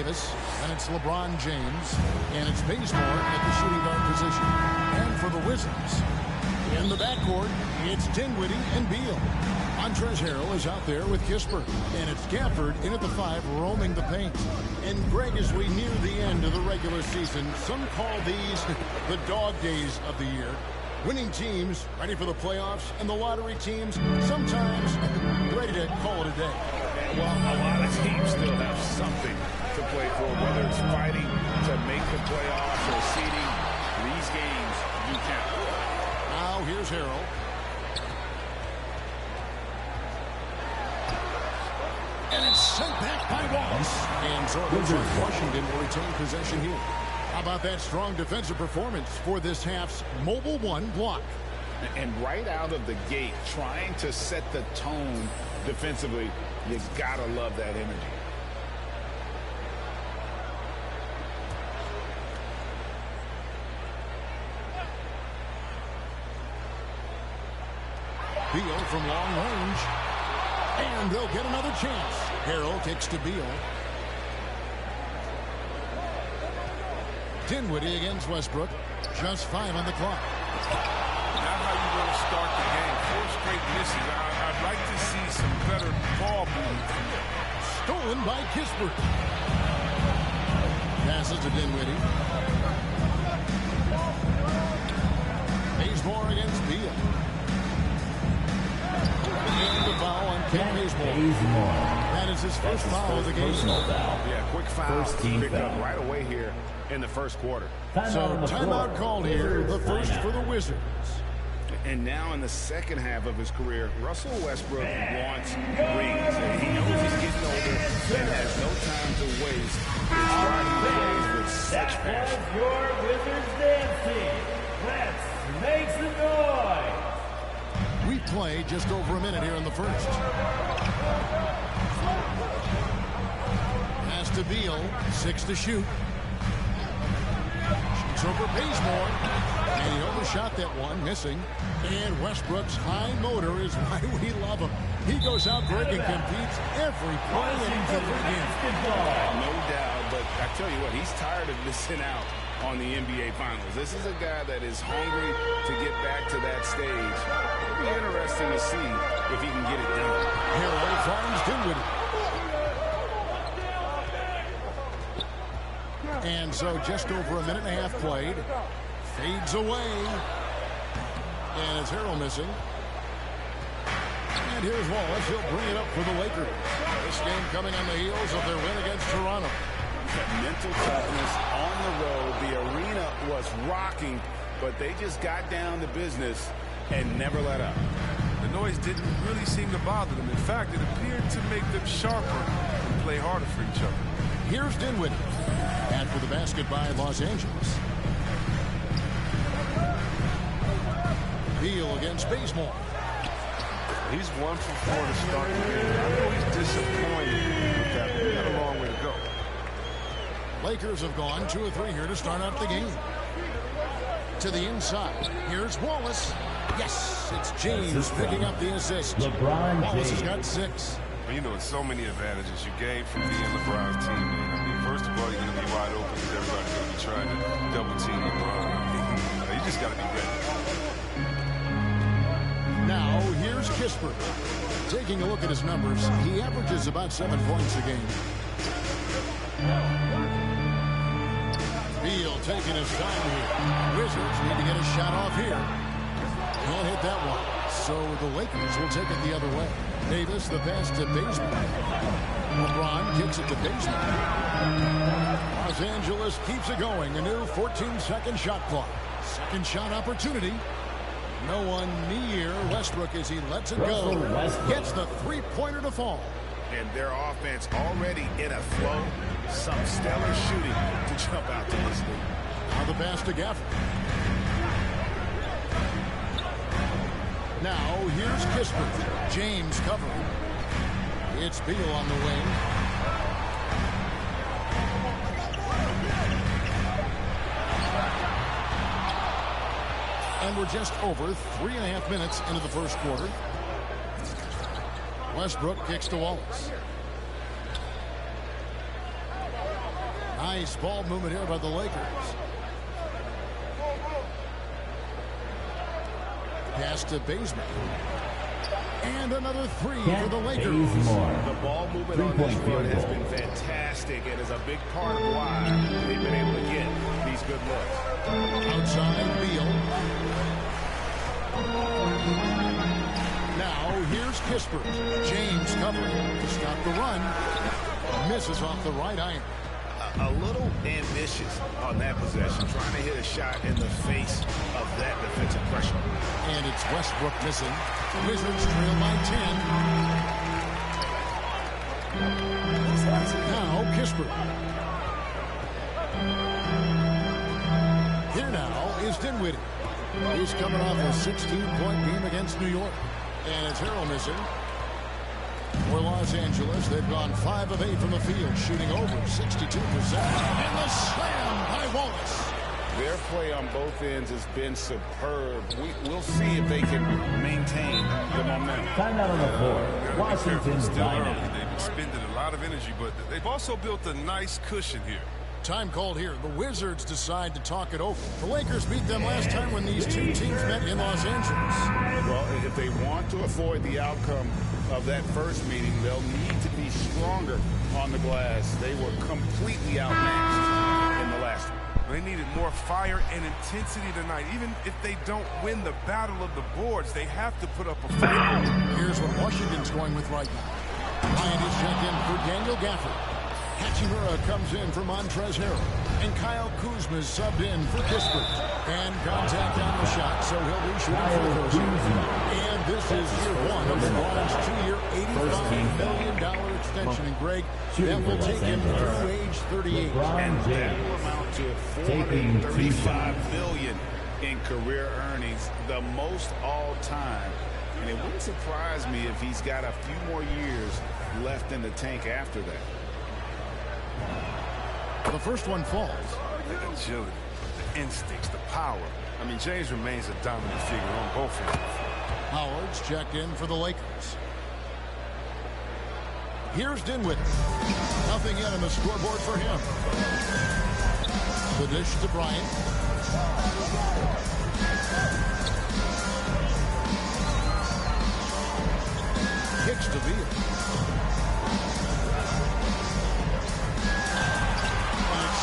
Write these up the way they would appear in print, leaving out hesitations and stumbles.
Davis, and it's LeBron James, and it's Bazemore at the shooting guard position. And for the Wizards, in the backcourt, it's Dinwiddie and Beal. Montrezl Harrell is out there with Kispert, and it's Gafford in at the 5 roaming the paint. And Greg, as we near the end of the regular season, some call these the dog days of the year. Winning teams ready for the playoffs, and the lottery teams sometimes ready to call it a day. Well, a lot of teams still have something to play for, whether it's fighting to make the playoffs or seeding. These games do count. Now here's Harrell. And it's sent back by Wallace. And so Washington will retain possession here. How about that strong defensive performance for this half's Mobile One block? And right out of the gate, trying to set the tone defensively, you gotta love that energy. Beal from long range. And they'll get another chance. Harrell kicks to Beal. Dinwiddie against Westbrook. Just 5 on the clock. Not how you want to start the game. 4 straight misses. I'd like to see some better ball movement from there. Stolen by Kispert. Passes to Dinwiddie. Bazemore against Beal. And the foul on Ken Bazemore. That is his first foul of the game. Yeah, quick foul. First team picked up right away here in the first quarter. So timeout called here, the first for the Wizards. And now in the second half of his career, Russell Westbrook wants rings. He knows he's getting older and has no time to waste. It's why he plays with such passion. That was your Wizards dancing. Let's make some noise. We play just over a minute here in the first. Pass to Beal, 6 to shoot. Shoots over Bazemore, and he overshot that one, missing. And Westbrook's high motor is why we love him. He goes out, Greg, and competes every play and every game. No doubt, but I tell you what, he's tired of missing out on the NBA Finals. This is a guy that is hungry to get back to that stage. It'll be interesting to see if he can get it done. Harrell finds Dinwiddie. And so just over a minute and a half played. Fades away. And it's Harrell missing. And here's Wallace. He'll bring it up for the Lakers. This game coming on the heels of their win against Toronto. Mental toughness on the road. The arena was rocking, but they just got down to business and never let up. The noise didn't really seem to bother them. In fact, it appeared to make them sharper and play harder for each other. Here's Dinwiddie. And for the basket by Los Angeles. Beal against Bazemore. He's 1 for 4 to start the game. I know he's disappointed with that, but we got a long way to go. Lakers have gone 2 of 3 here to start out the game. To the inside. Here's Wallace. Yes, it's James picking up the assist. Wallace has got 6. Well, you know, it's so many advantages you gain from being LeBron's teammate. I mean, first of all, you're going to be wide open because everybody's going to be trying to double team LeBron. You just got to be ready. Now, here's Kispert. Taking a look at his numbers, he averages about 7 points a game. Beal taking his time here. Wizards need to get a shot off here. He'll hit that one. So the Lakers will take it the other way. Davis, the pass to Bazemore. LeBron kicks it to Bazemore. Los Angeles keeps it going. A new 14-second shot clock. Second shot opportunity. No one near Westbrook as he lets it go. Gets the three-pointer to fall. And their offense already in a flow. Some stellar shooting to jump out to this lead. Now the pass to Gafford. Now here's Kispert. James covering. It's Beal on the wing. And we're just over 3.5 minutes into the first quarter. Westbrook kicks to Wallace. Nice ball movement here by the Lakers. Pass to Bazemore. And another three for the Lakers. The ball movement on this run has been fantastic and is a big part of why they've been able to get these good looks. Outside Beal. Now here's Kispert. James covering to stop the run. Misses off the right iron. A little ambitious on that possession, trying to hit a shot in the face of that defensive pressure. And it's Westbrook missing. The Wizards trail by 10. Now Kispert. Here now is Dinwiddie. He's coming off a 16-point game against New York. And it's Harrell missing. For Los Angeles, they've gone 5 of 8 from the field, shooting over 62%. And the slam by Wallace. Their play on both ends has been superb. We'll see if they can maintain the momentum. Timeout on the floor. Washington's timeout. They've expended a lot of energy, but they've also built a nice cushion here. Time called here. The Wizards decide to talk it over. The Lakers beat them last time when these two teams met in Los Angeles. Well, if they want to avoid the outcome of that first meeting, they'll need to be stronger on the glass. They were completely outmatched in the last one. They needed more fire and intensity tonight. Even if they don't win the battle of the boards, they have to put up a fight. Here's what Washington's going with right now. Bryant is checked in for Daniel Gafford. Hachimura comes in for Montrezl Harrell. And Kyle Kuzma is subbed in for Kispert. And contact on the shot, so he'll be shooting free throws. And this is year one of LeBron's 2-year, $85 million extension. And Greg, that will take him through age 38. And that will amount to $435 million in career earnings, the most all time. And it wouldn't surprise me if he's got a few more years left in the tank after that. The first one falls. The agility, the instincts, the power. I mean, James remains a dominant figure on both ends. Howard's checked in for the Lakers. Here's Dinwiddie. Nothing yet on the scoreboard for him. The dish to Bryant. Kicks to Beal.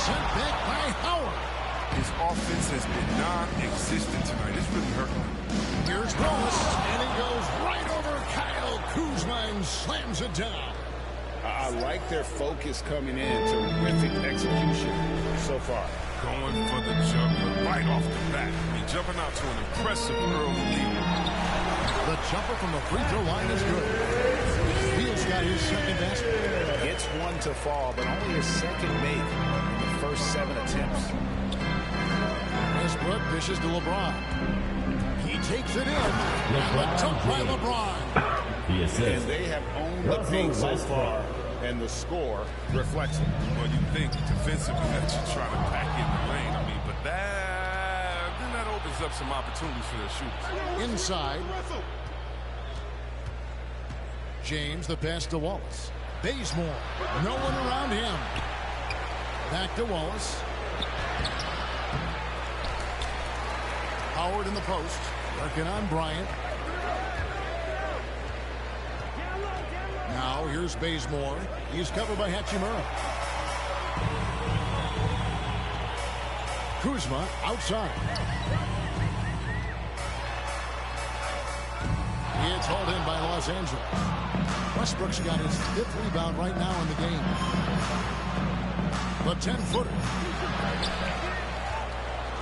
Sent back by Howard. His offense has been non-existent tonight. It's really hurting him. Here's Wallace, and he goes right over Kyle Kuzma and slams it down. I like their focus coming in. Terrific execution so far. Going for the jumper right off the bat. I mean, jumping out to an impressive early lead. The jumper from the free throw line is good. Beal's got his second basket. It's one to fall, but only his second make in the first 7 attempts. Westbrook dishes to LeBron. He takes it in. And the dunk by LeBron. The assist. And they have owned the paint so far, and the score reflects it. Well, you think defensively that you're trying to pack in the lane. I mean, but that opens up some opportunities for their shooters. Inside. James, the pass to Wallace. Bazemore. No one around him. Back to Wallace. Howard in the post. Working on Bryant. Now here's Bazemore. He's covered by Hachimura. Kuzma outside. It's hauled in by Los Angeles. Westbrook's got his 5th rebound right now in the game. The 10-footer.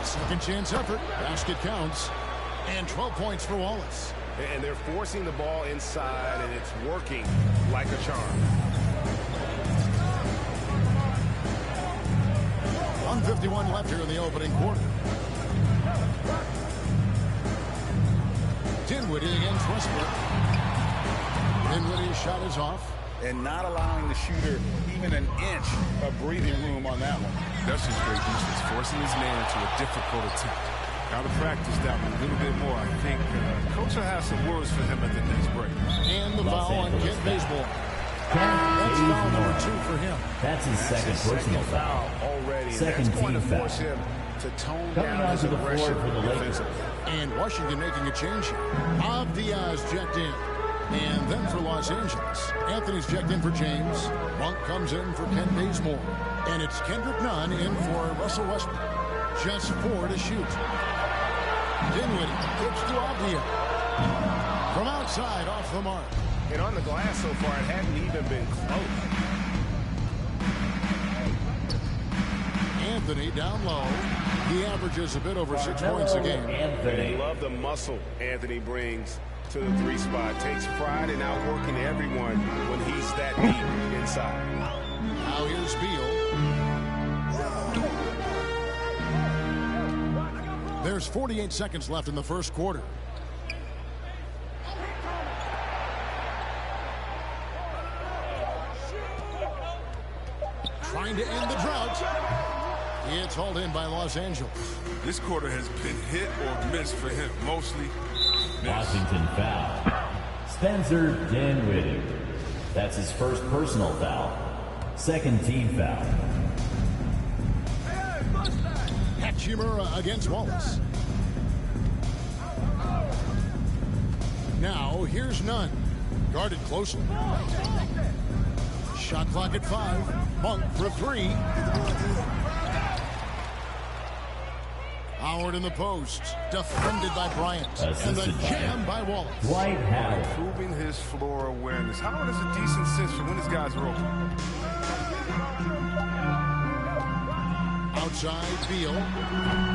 Second chance effort. Basket counts. And 12 points for Wallace. And they're forcing the ball inside, and it's working like a charm. 1:51 left here in the opening quarter. Dinwiddie against Westbrook. Dinwiddie's shot is off. And not allowing the shooter even an inch of breathing room on that one. That's just great defense, forcing his man into a difficult attempt. Got to practice that one a little bit more. I think Coach will have some words for him at the next break. And the foul on Kent Bazemore. That's foul number 2 for him. That's his second personal foul. Already. Second That's going team to foul. force him to tone Coming down his onto the floor aggression for the Lakers. defensively. And Washington making a change here. Diaz checked in. And then for Los Angeles, Anthony's checked in for James. Monk comes in for Kent Bazemore. And it's Kendrick Nunn in for Russell Westbrook. Just 4 to shoot. Dinwiddie kicks to Avdia. From outside, off the mark. And on the glass so far, it hadn't even been close. Anthony down low. He averages a bit over 6 points a game. I love the muscle Anthony brings to the 3 spot. Takes pride in outworking everyone when he's that deep inside. Now here's Beal. There's 48 seconds left in the first quarter. Trying to end the drought. It's hauled in by Los Angeles. This quarter has been hit or miss for him. Mostly miss. Washington foul. Spencer Dinwiddie. That's his first personal foul. Second team foul. Hachimura against Wallace. Now here's Nunn. Guarded closely. Shot clock at 5. Monk for 3. Howard in the post. Defended by Bryant. And the jam by Wallace. Dwight Howard. Improving his floor awareness. Howard has a decent sense for when his guys are open. Outside Beal.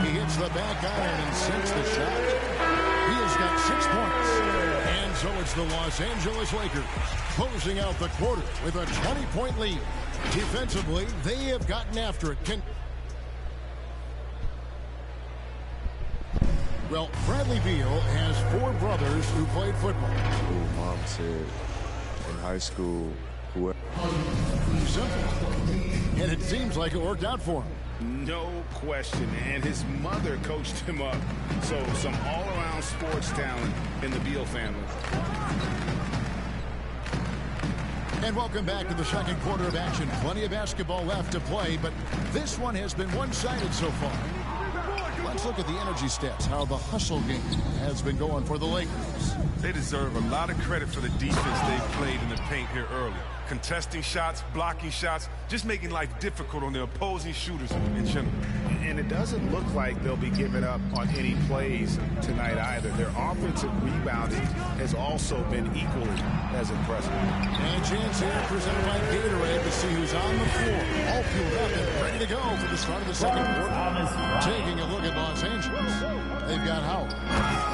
He hits the back iron and sinks the shot. Beal's got 6 points. And so it's the Los Angeles Lakers closing out the quarter with a 20-point lead. Defensively, they have gotten after it. Well, Bradley Beal has 4 brothers who played football. Mom said in high school, whoever. Simple. And it seems like it worked out for him. No question. And his mother coached him up. So some all-around sports talent in the Beal family. And welcome back to the second quarter of action. Plenty of basketball left to play, but this one has been one-sided so far. Let's look at the energy stats, how the hustle game has been going for the Lakers. They deserve a lot of credit for the defense they've played in the paint here early. Contesting shots, blocking shots, just making life difficult on the opposing shooters in general. And it doesn't look like they'll be giving up on any plays tonight either. Their offensive rebounding has also been equally as impressive. And a chance here presented by Gatorade to see who's on the floor. All fueled up and ready to go for the start of the second quarter. Taking a look at Los Angeles. They've got Howard.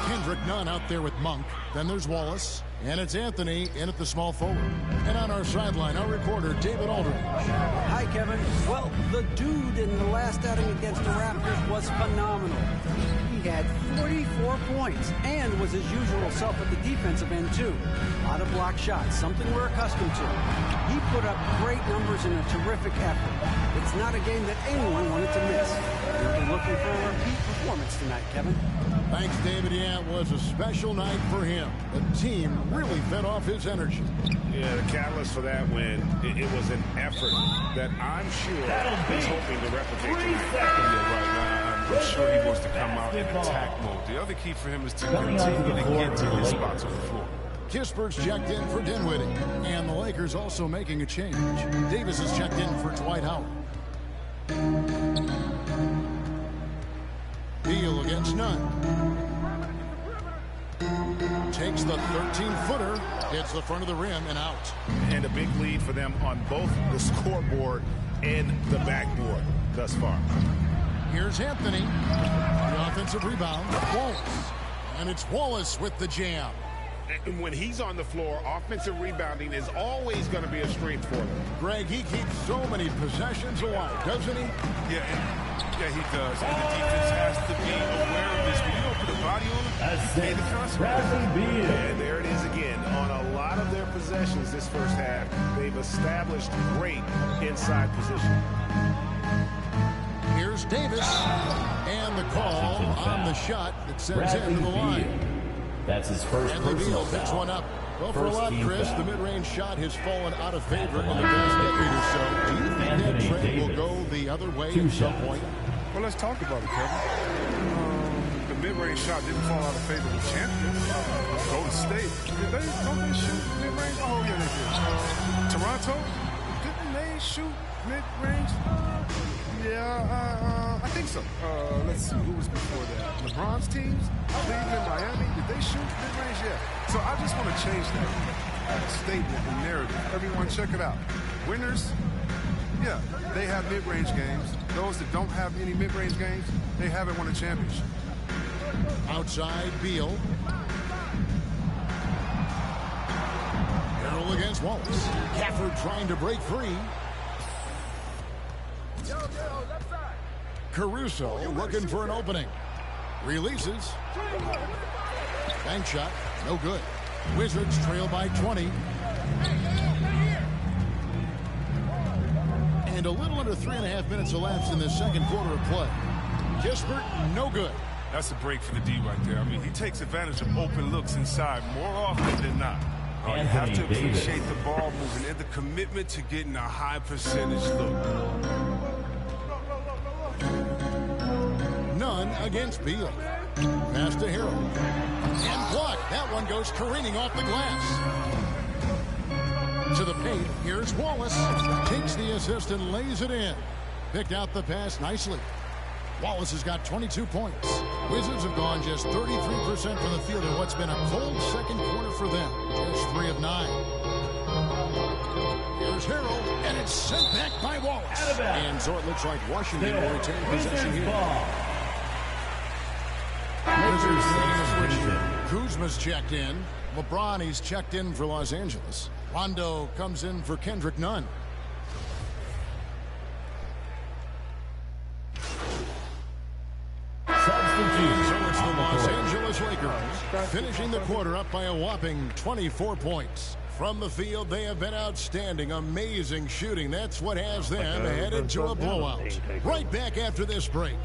Kendrick Nunn out there with Monk. Then there's Wallace. And it's Anthony in at the small forward. And on our sideline, our reporter, David Aldridge. Hi, Kevin. Well, the dude in the last outing against the Raptors was phenomenal. He had 44 points and was his usual self at the defensive end, too. A lot of block shots, something we're accustomed to. He put up great numbers in a terrific effort. It's not a game that anyone wanted to miss. We'll be looking for a repeat performance tonight, Kevin. Thanks, David. Yeah, it was a special night for him. The team really fed off his energy. Yeah, the catalyst for that win, it was an effort that I'm sure he's hoping to replicate tonight. Yeah, right now, I'm sure he wants to come out in attack mode. The other key for him is to continue to get to his spots on the floor. Kispert's checked in for Dinwiddie. And the Lakers also making a change. Davis is checked in for Dwight Howard. Beal against Nunn. Takes the 13-footer, hits the front of the rim and out. And a big lead for them on both the scoreboard and the backboard thus far. Here's Anthony. The offensive rebound, Wallace. And it's Wallace with the jam. And when he's on the floor, offensive rebounding is always going to be a strength for them. Greg, he keeps so many possessions alive, doesn't he? Yeah, he does. And the defense has to be aware of this. When you don't put a body on him, pay the consequences. And there it is again. On a lot of their possessions this first half, they've established great inside position. Here's Davis. And the call on the shot that sends him to the line. That's his first And personal Beal picks foul. one up. Well, for a First lot, team Chris, foul. the mid-range shot has fallen out of favor in the past decade or so. Do you think that Anthony trend will Davis. go the other way Two at some shots. point? Well, let's talk about it, Kevin. The mid-range shot didn't fall out of favor with champions. Golden State, don't they shoot mid-range? Oh, yeah, they did. Toronto, didn't they shoot mid-range? Yeah, I think so. Let's see, who was before that? LeBron's teams, Cleveland, Miami, did they shoot mid-range? Yeah. So I just want to change that statement and narrative. Everyone, check it out. Winners, yeah, they have mid-range games. Those that don't have any mid-range games, they haven't won a championship. Outside, Beal. Harrell against Wallace. Gafford trying to break free. Caruso looking for an opening. Releases. Bank shot. No good. Wizards trail by 20. And a little under 3.5 minutes elapsed in the second quarter of play. Kispert, no good. That's a break for the D right there. I mean, he takes advantage of open looks inside more often than not. You have to Anthony Davis. appreciate the ball moving and the commitment to getting a high percentage look. None against Beal. Pass to Harrell. And blocked. That one goes careening off the glass. To the paint. Here's Wallace. Takes the assist and lays it in. Picked out the pass nicely. Wallace has got 22 points. Wizards have gone just 33% from the field in what's been a cold second quarter for them. Just 3 of 9. Here's Harrell, and it's sent back by Wallace. And so it looks like Washington will retain possession here. Wizards making a switch here. Kuzma's checked in. LeBron, he's checked in for Los Angeles. Rondo comes in for Kendrick Nunn. Substitute. So it's the Los Angeles Lakers finishing the quarter up by a whopping 24 points. From the field, they have been outstanding, amazing shooting. That's what has them headed to a blowout. Right back after this break.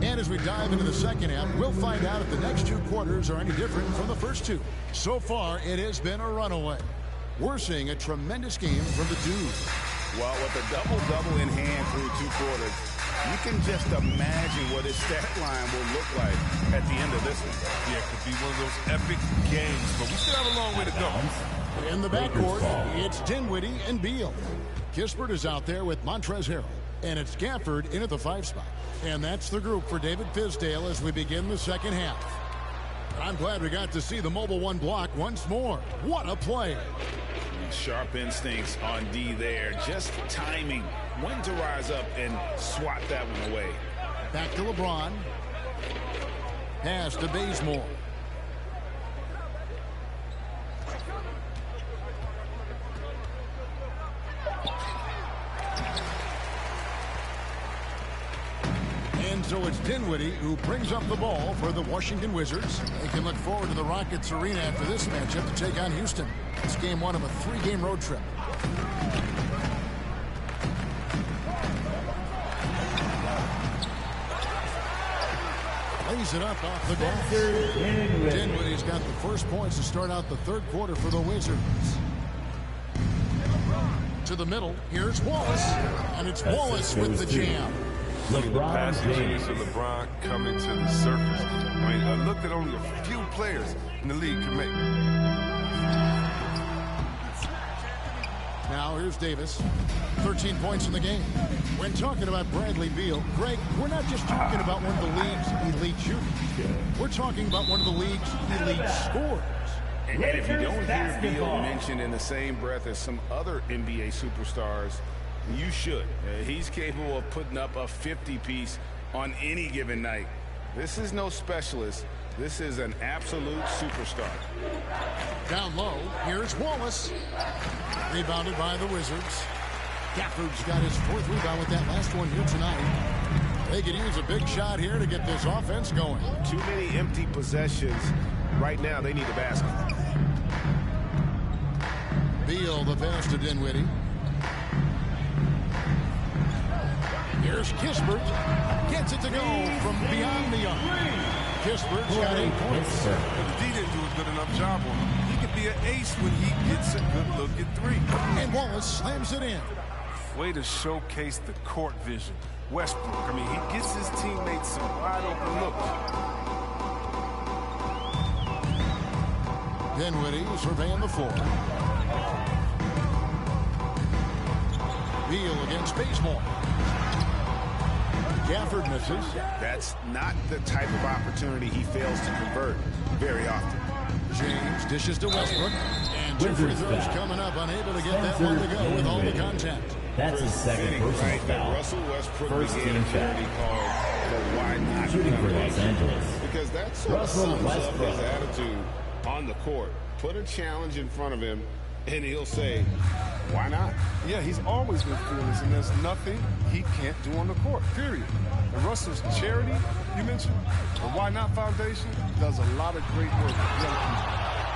And as we dive into the second half, we'll find out if the next two quarters are any different from the first two. So far, it has been a runaway. We're seeing a tremendous game from the Dude. Well, with a double-double in hand through 2 quarters, you can just imagine what his stat line will look like at the end of this one. Yeah, it could be one of those epic games, but we still have a long way to go. In the backcourt, it's Dinwiddie and Beal. Kispert is out there with Montrezl Harrell. And it's Gafford in at the 5 spot. And that's the group for David Fizdale as we begin the second half. I'm glad we got to see the mobile 1 block once more. What a play. Sharp instincts on D there. Just timing when to rise up and swat that one away. Back to LeBron. Pass to Bazemore. And so it's Dinwiddie who brings up the ball for the Washington Wizards. They can look forward to the Rockets Arena after this matchup to take on Houston. It's game 1 of a 3-game road trip. Lays it up off the glass. Dinwiddie's got the first points to start out the third quarter for the Wizards. To the middle, here's Wallace. And it's Wallace with the jam. The passage of LeBron coming to the surface. I mean, a look that only a few players in the league can make. Now here's Davis. 13 points in the game. When talking about Bradley Beal, Greg, we're not just talking about one of the league's elite shooters. We're talking about one of the league's elite scorers. And if you don't hear Beal mentioned in the same breath as some other NBA superstars, you should. He's capable of putting up a 50-piece on any given night. This is no specialist. This is an absolute superstar. Down low, here's Wallace. Rebounded by the Wizards. Gafford's got his 4th rebound with that last one here tonight. They could use a big shot here to get this offense going. Too many empty possessions. Right now, they need a basket. Beal, the pass to Dinwiddie. Here's Kispert. Gets it to go from beyond the arc. Kispert's got 8 points. But the D didn't do a good enough job on him. He could be an ace when he gets a good look at 3. And Wallace slams it in. Way to showcase the court vision. Westbrook, I mean, he gets his teammates some wide open looks. Dinwiddie surveying the floor. Beal against Bazemore. Gafford misses. That's not the type of opportunity he fails to convert very often. James dishes to Westbrook. And 2 free throws coming up, unable to get that one to go with all the contact. That's his second personal foul. Russell Westbrook First began team a journey foul. called the why not Shooting for Los Angeles. Because that sort of Russell sums up Westbrook. his attitude on the court. Put a challenge in front of him, and he'll say, why not? Yeah, he's always been fearless, and there's nothing he can't do on the court, period. And Russell's charity, you mentioned, the Why Not Foundation, does a lot of great work with young people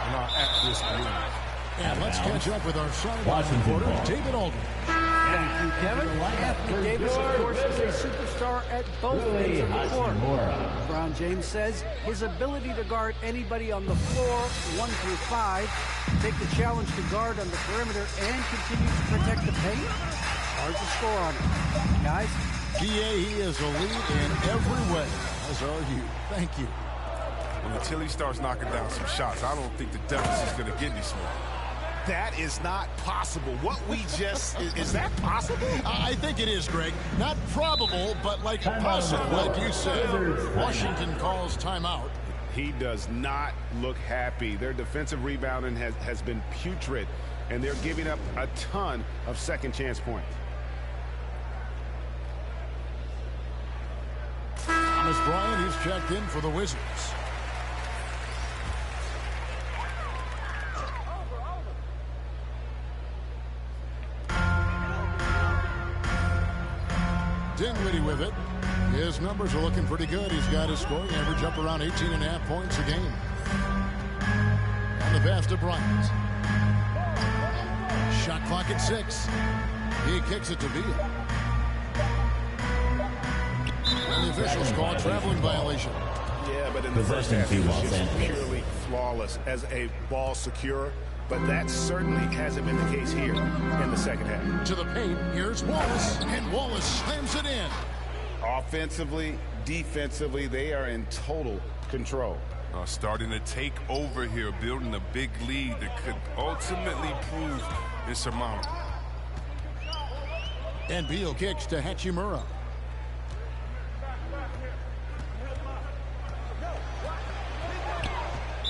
in our at-risk communities. And let's catch up with our sideline Washington reporter, ball. David Aldridge. Thank you, Kevin. Anthony Davis, of course, is a superstar at both ends of the court. LeBron James says his ability to guard anybody on the floor, 1 through 5, take the challenge to guard on the perimeter, and continue to protect the paint, hard to score on him. Guys? DA, he is elite in every way, as are you. Thank you. Until he starts knocking down some shots, I don't think the deficit's going to get any smaller. That is not possible. What we just, is that possible? I think it is, Greg. Not probable, but like possible, like you said. Washington calls timeout. He does not look happy. Their defensive rebounding has been putrid, and they're giving up a ton of second chance points. Thomas Bryant, he's checked in for the Wizards. Dinwiddie with it. His numbers are looking pretty good. He's got his scoring average up around 18.5 points a game. And the pass to Bryant. Shot clock at 6. He kicks it to Beal. And the officials call a traveling violation. Yeah, but in the first half, it was just purely flawless as a ball secure. But that certainly hasn't been the case here in the second half. To the paint, here's Wallace, and Wallace slams it in. Offensively, defensively, they are in total control. Starting to take over here, building a big lead that could ultimately prove insurmountable. And Beal kicks to Hachimura.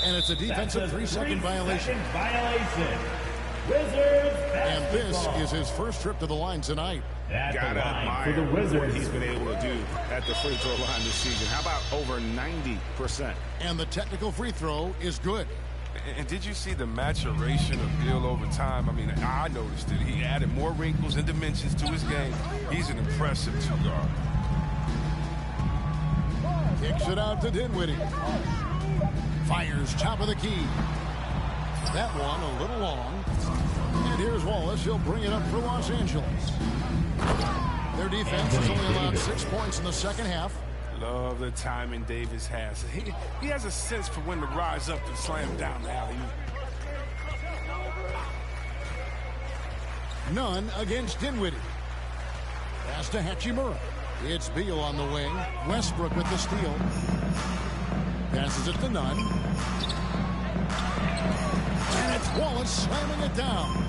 And it's a defensive 3-second violation. Wizards. And this is his first trip to the line tonight. Gotta admire what he's been able to do at the free throw line this season. How about over 90%? And the technical free throw is good. And did you see the maturation of Beal over time? I mean, I noticed it. He added more wrinkles and dimensions to his game. He's an impressive two-guard. Kicks it out to Dinwiddie. Fires top of the key. That one a little long. And here's Wallace. He'll bring it up for Los Angeles. Their defense has only allowed 6 points in the second half. Love the timing Davis has. He has a sense for when to rise up and slam down the alley. None against Dinwiddie. Pass to Hachimura. It's Beal on the wing. Westbrook with the steal. Passes it to Nunn. And it's Wallace slamming it down.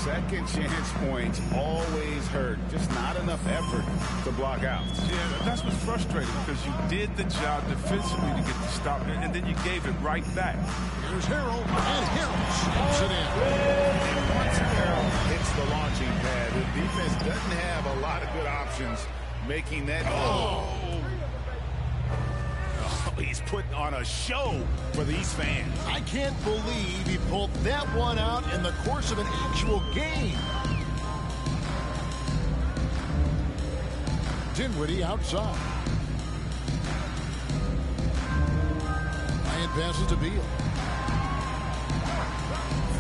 second chance points always hurt. Just not enough effort to block out. Yeah, that's what's frustrating because you did the job defensively to get the stop, and then you gave it right back. Here's Harrell, and Harrell snaps it in. Once Harrell hits the launching pad, the defense doesn't have a lot of good options making that. He's putting on a show for these fans. I can't believe he pulled that one out in the course of an actual game. Dinwiddie outside. Bryant passes to Beal.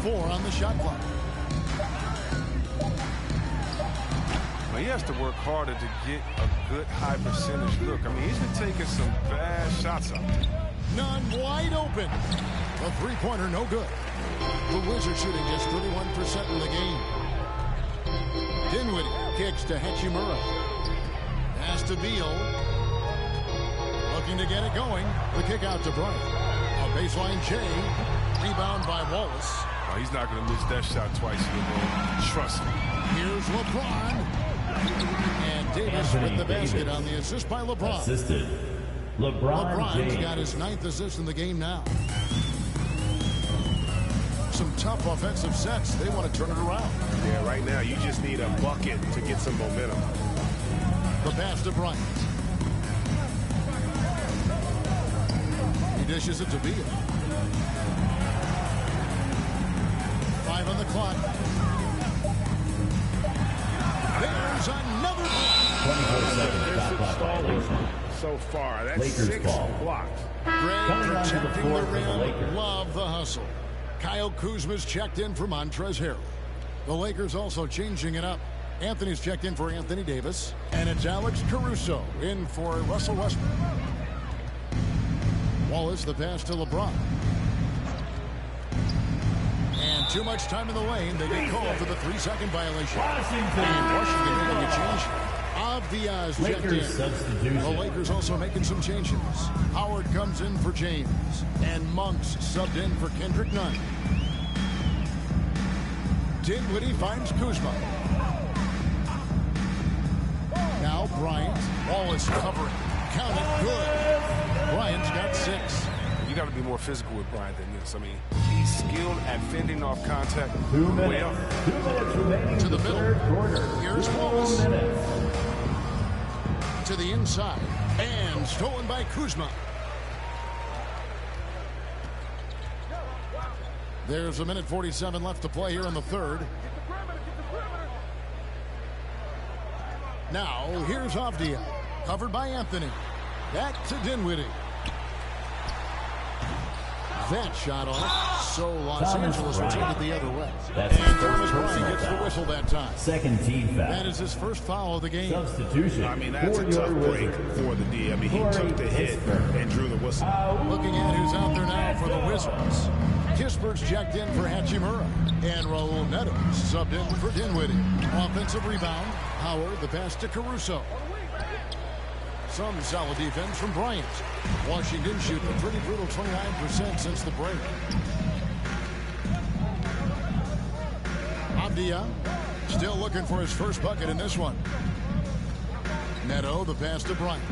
4 on the shot clock. Well, he has to work harder to get a good high percentage look. I mean, he's been taking some bad shots out there. None wide open. The three-pointer no good. The Wizards shooting just 31% in the game. Dinwiddie kicks to Hachimura. Pass to Beal. Looking to get it going. The kick out to Bryant. A baseline J. Rebound by Wallace. Oh, he's not going to miss that shot twice in a row. Trust me. Here's LeBron. And Davis with the basket on the assist by LeBron. Assisted. LeBron's James. got his 9th assist in the game now. Some tough offensive sets. They want to turn it around. Yeah, right now you just need a bucket to get some momentum. The pass to Bryant. He dishes it to Beal. 5 on the clock. There's another block. 24-second shot clock violation. So far, that's Lakers 6 ball. blocks. Greg Coming onto the protecting floor the for the rim. Lakers. Love the hustle. Kyle Kuzma's checked in for Montrezl Harrell. The Lakers also changing it up. Anthony's checked in for Anthony Davis. And it's Alex Caruso in for Russell Westbrook. Wallace, the pass to LeBron. And too much time in the lane. They get called for the 3-second violation. And Washington making a change. Avdia's checked Lakers in. substitution. The Lakers also making some changes. Howard comes in for James. And Monks subbed in for Kendrick Nunn. Dinwiddie finds Kuzma. Now Bryant. Wallace covering. Count it good. Bryant's got 6. You got to be more physical with Bryant than this. I mean, he's skilled at fending off contact. 2 minutes. 2 minutes remaining To the in middle. third quarter. Here's 2 Wallace. minutes. To the inside. And stolen by Kuzma. There's 1:47 left to play here in the third. Now, here's Avdia. Covered by Anthony. Back to Dinwiddie. That shot off. So Los Thomas Angeles will take Bryant. it the other way. That's his And first Thomas Bryant personal gets the foul. whistle that time. Second team foul. That is his first foul of the game. Substitution. I mean, that's for a tough your break Wizards. for the D. I mean, he Corey took the hit Kispert. and drew the whistle. Looking at who's out there now for the Wizards. Kispert's checked in for Hachimura. And Raul Neto subbed in for Dinwiddie. Offensive rebound. Howard, the pass to Caruso. Some solid defense from Bryant. Washington shooting a pretty brutal 29% since the break. Avdia still looking for his first bucket in this one. Neto, the pass to Bryant.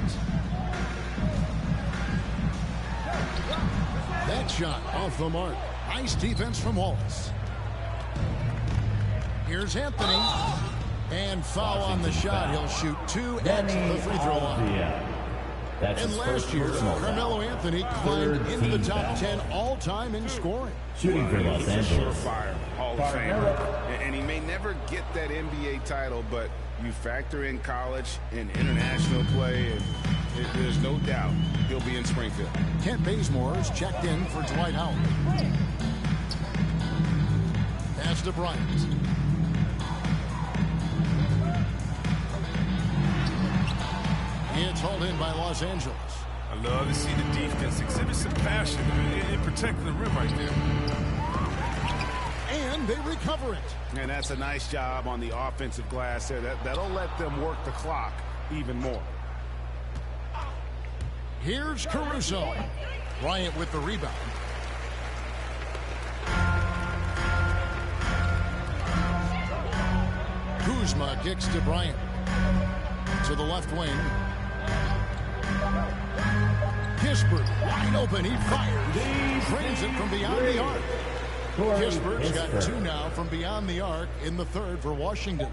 That shot off the mark. Nice defense from Wallace. Here's Anthony. And foul on the shot. He'll shoot 2 at the free throw line. Yeah. That's And his last first year, personal Carmelo foul. Anthony climbed Third into the team top foul. 10 all-time in scoring. Shooting for Los He's a Angeles. surefire Hall of Famer. And he may never get that NBA title, but you factor in college and international play, and there's no doubt he'll be in Springfield. Kent Bazemore is checked in for Dwight Howard. Pass to Bryant. It's hauled in by Los Angeles. I love to see the defense exhibit some passion in protecting the rim right there. And they recover it. And that's a nice job on the offensive glass there. That'll let them work the clock even more. Here's Caruso. Bryant with the rebound. Kuzma kicks to Bryant. To the left wing. Kispert, wide open, he fires. Drains it from beyond the arc. Kispert's got 2 now from beyond the arc in the third for Washington.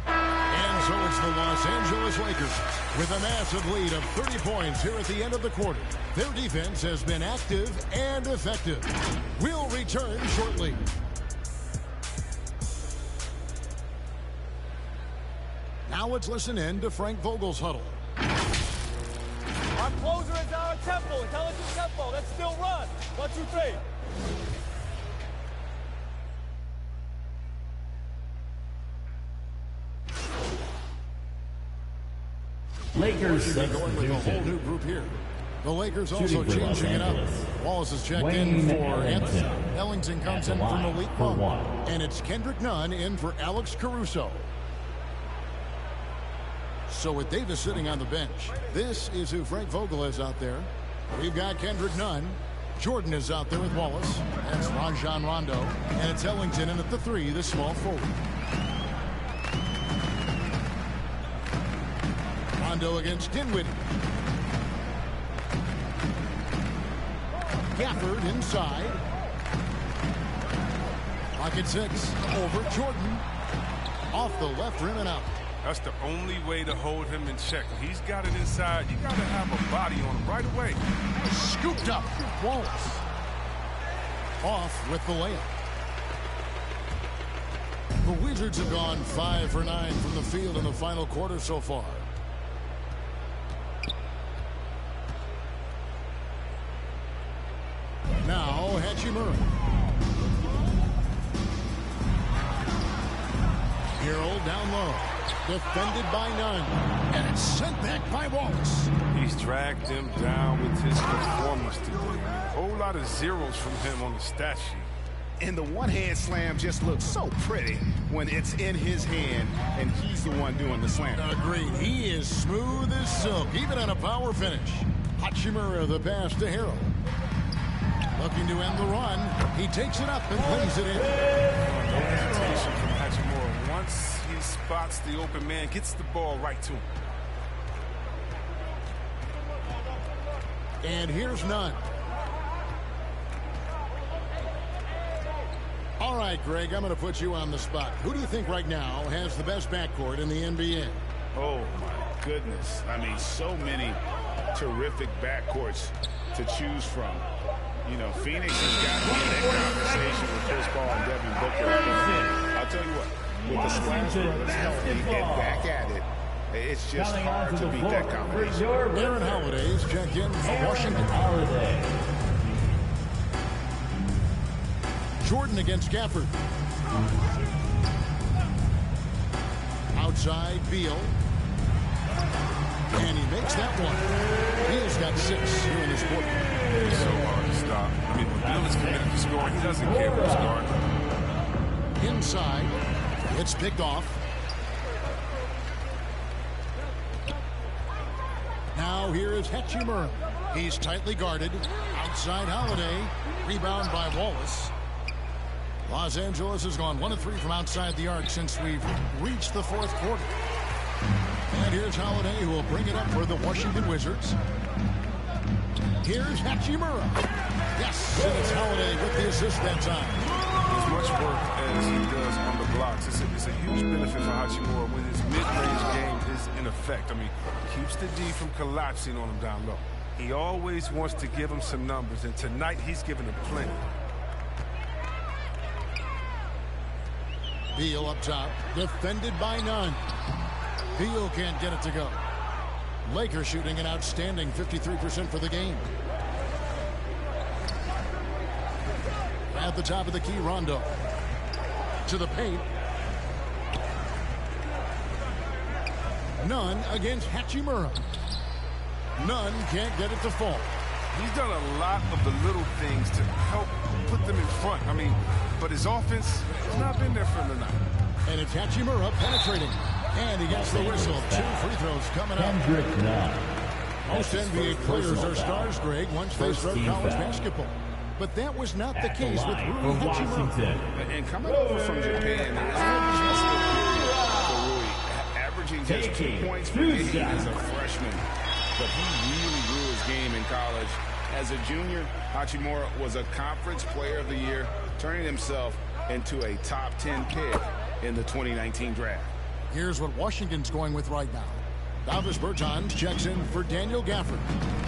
And so it's the Los Angeles Lakers with a massive lead of 30 points here at the end of the quarter. Their defense has been active and effective. We'll return shortly. Now let's listen in to Frank Vogel's huddle. Our closer is our tempo, intelligent tempo. Let's still run. 1, 2, 3. Lakers Going with a whole new group here. The Lakers also changing it up. Wallace is checked in for Anthony. Ellington comes in for Malik Monk. And it's Kendrick Nunn in for Alex Caruso. So with Davis sitting on the bench, this is who Frank Vogel is out there. We've got Kendrick Nunn. Jordan is out there with Wallace. That's Rajon Rondo. And it's Ellington in at the 3, the small forward. Rondo against Dinwiddie. Gafford inside. Pocket 6 over Jordan. Off the left rim and out. That's the only way to hold him in check. He's got it inside. You got to have a body on him right away. Scooped up. Wallace. Off with the layup. The Wizards have gone 5 for 9 from the field in the final quarter so far. Now, Hachimura. Harrell down low. Defended by Nunn. And it's sent back by Wallace. He's dragged him down with his performance today. A whole lot of zeros from him on the stat sheet. And the one-hand slam just looks so pretty when it's in his hand and he's the one doing the slam. Agreed. He is smooth as silk, even on a power finish. Hachimura the pass to Harrell. Looking to end the run. He takes it up and plays it in. No hesitation from Hachimura. Once he spots the open man, gets the ball right to him. And here's Nunn. All right, Greg, I'm going to put you on the spot. Who do you think right now has the best backcourt in the NBA? Oh, my goodness. I mean, so many terrific backcourts to choose from. You know, Phoenix has got to be in that conversation with Chris Paul and Devin Booker. I'll tell you what, with the Splash Brothers healthy and back at it, it's just hard to beat that combination. Aaron Holiday's check in for Washington. Jordan against Gafford. Outside, Beal. And he makes that one. Beal's got 6 here in this quarter. It's so hard to stop. I mean, when Beal is committed to scoring, he doesn't care who's guarding. Inside. It's picked off. Now here is Hachimura. He's tightly guarded. Outside Holiday. Rebound by Wallace. Los Angeles has gone 1 of 3 from outside the arc since we've reached the 4th quarter. And here's Holiday, who will bring it up for the Washington Wizards. Here's Hachimura. Yes, and it's Holiday with the assist that time. As much work as he does on the blocks, it's a huge benefit for Hachimura when his mid-range game is in effect. I mean, keeps the D from collapsing on him down low. He always wants to give him some numbers, and tonight he's giving him plenty. Beal up top, defended by Nunn. Beal can't get it to go. Lakers shooting an outstanding 53% for the game. At the top of the key, Rondo. To the paint. Nunn against Hachimura. Nunn can't get it to fall. He's done a lot of the little things to help put them in front. I mean, but his offense has not been there for him tonight. And it's Hachimura penetrating. And he gets the whistle. 2 free throws coming up. Most NBA players are stars, Greg, once they start college basketball. But that was not the case with Rui Hachimura. And coming over from Japan, there's no averaging just 2 points per game as a freshman. But he really grew his game in college. As a junior, Hachimura was a Conference Player of the Year, turning himself into a top 10 pick in the 2019 draft. Here's what Washington's going with right now. Davis Bertans checks in for Daniel Gafford.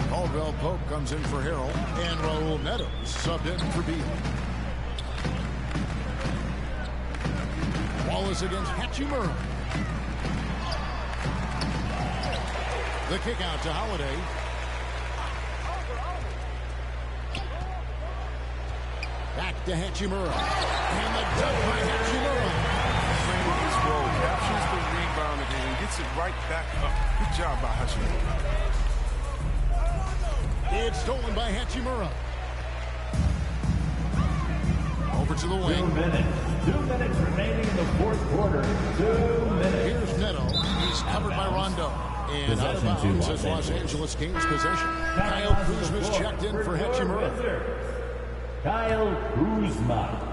Caldwell Pope comes in for Harrell. And Raul Neto subbed in for Beal. Wallace against Hachimura. The kick out to Holiday. Back to Hachimura. And the dunk by Hachimura. His role, captures the rebound and gets it right back up. Good job by Hachimura. It's stolen by Hachimura. Over to the wing. 2 minutes. 2 minutes remaining in the fourth quarter. 2 minutes. Here's Neto. He's covered by Rondo. And out of bounds as Los Angeles gains possession. Kyle Kuzma's checked in for Hachimura. Kyle Kuzma.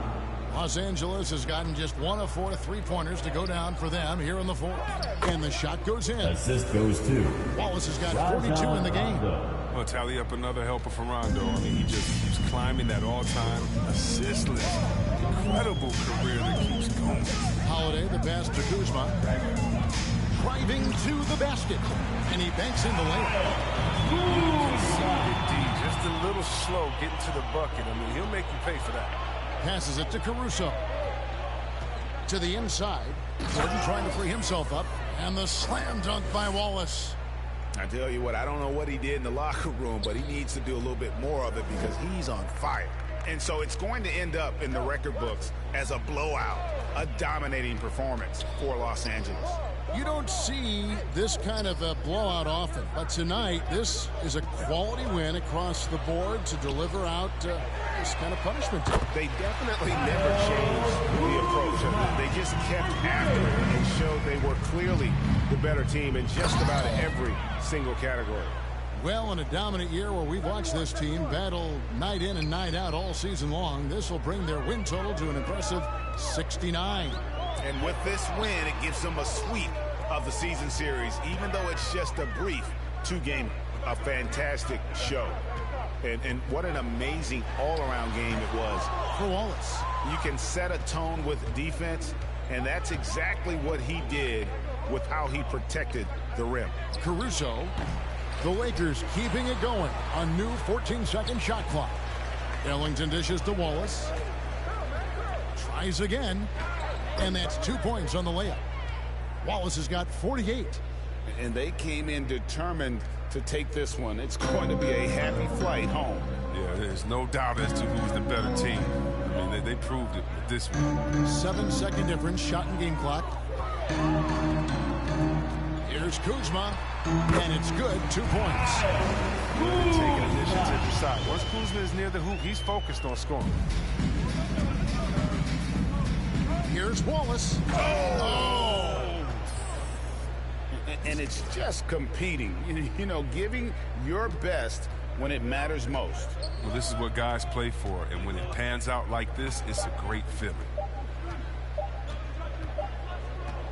Los Angeles has gotten just 1 of 4 three-pointers to go down for them here in the fourth. And the shot goes in. Assist goes to Wallace has got 42 in the game. Well, tally up another helper for Rondo. I mean, he just keeps climbing that all-time assist list. Incredible career that keeps going. Holiday, the pass to Kuzma. Driving to the basket. And he banks in the layup. Just a little slow getting to the bucket. I mean, he'll make you pay for that. Passes it to Caruso. To the inside. Jordan trying to free himself up. And the slam dunk by Wallace. I tell you what, I don't know what he did in the locker room, but he needs to do a little bit more of it because he's on fire. And so it's going to end up in the record books as a blowout, a dominating performance for Los Angeles. You don't see this kind of a blowout often, but tonight this is a quality win across the board to deliver out this kind of punishment. They definitely never changed the approach. They just kept after it and showed they were clearly the better team in just about every single category. Well, in a dominant year where we've watched this team battle night in and night out all season long, this will bring their win total to an impressive 69. And with this win, it gives them a sweep of the season series, even though it's just a brief 2-game, a fantastic show. And what an amazing all-around game it was for Wallace. You can set a tone with defense, and that's exactly what he did with how he protected the rim. Caruso, the Lakers keeping it going. A new 14-second shot clock. Ellington dishes to Wallace. Tries again. And that's 2 points on the layup. Wallace has got 48. And they came in determined to take this one. It's going to be a happy flight home. Yeah, there's no doubt as to who's the better team. I mean, they proved it with this one. 7-second difference, shot and game clock. Here's Kuzma, and it's good, 2 points. Taking initiative to side. Once Kuzma is near the hoop, he's focused on scoring. Here's Wallace. Oh! And it's just competing, you know, giving your best when it matters most. Well, this is what guys play for, and when it pans out like this, it's a great feeling.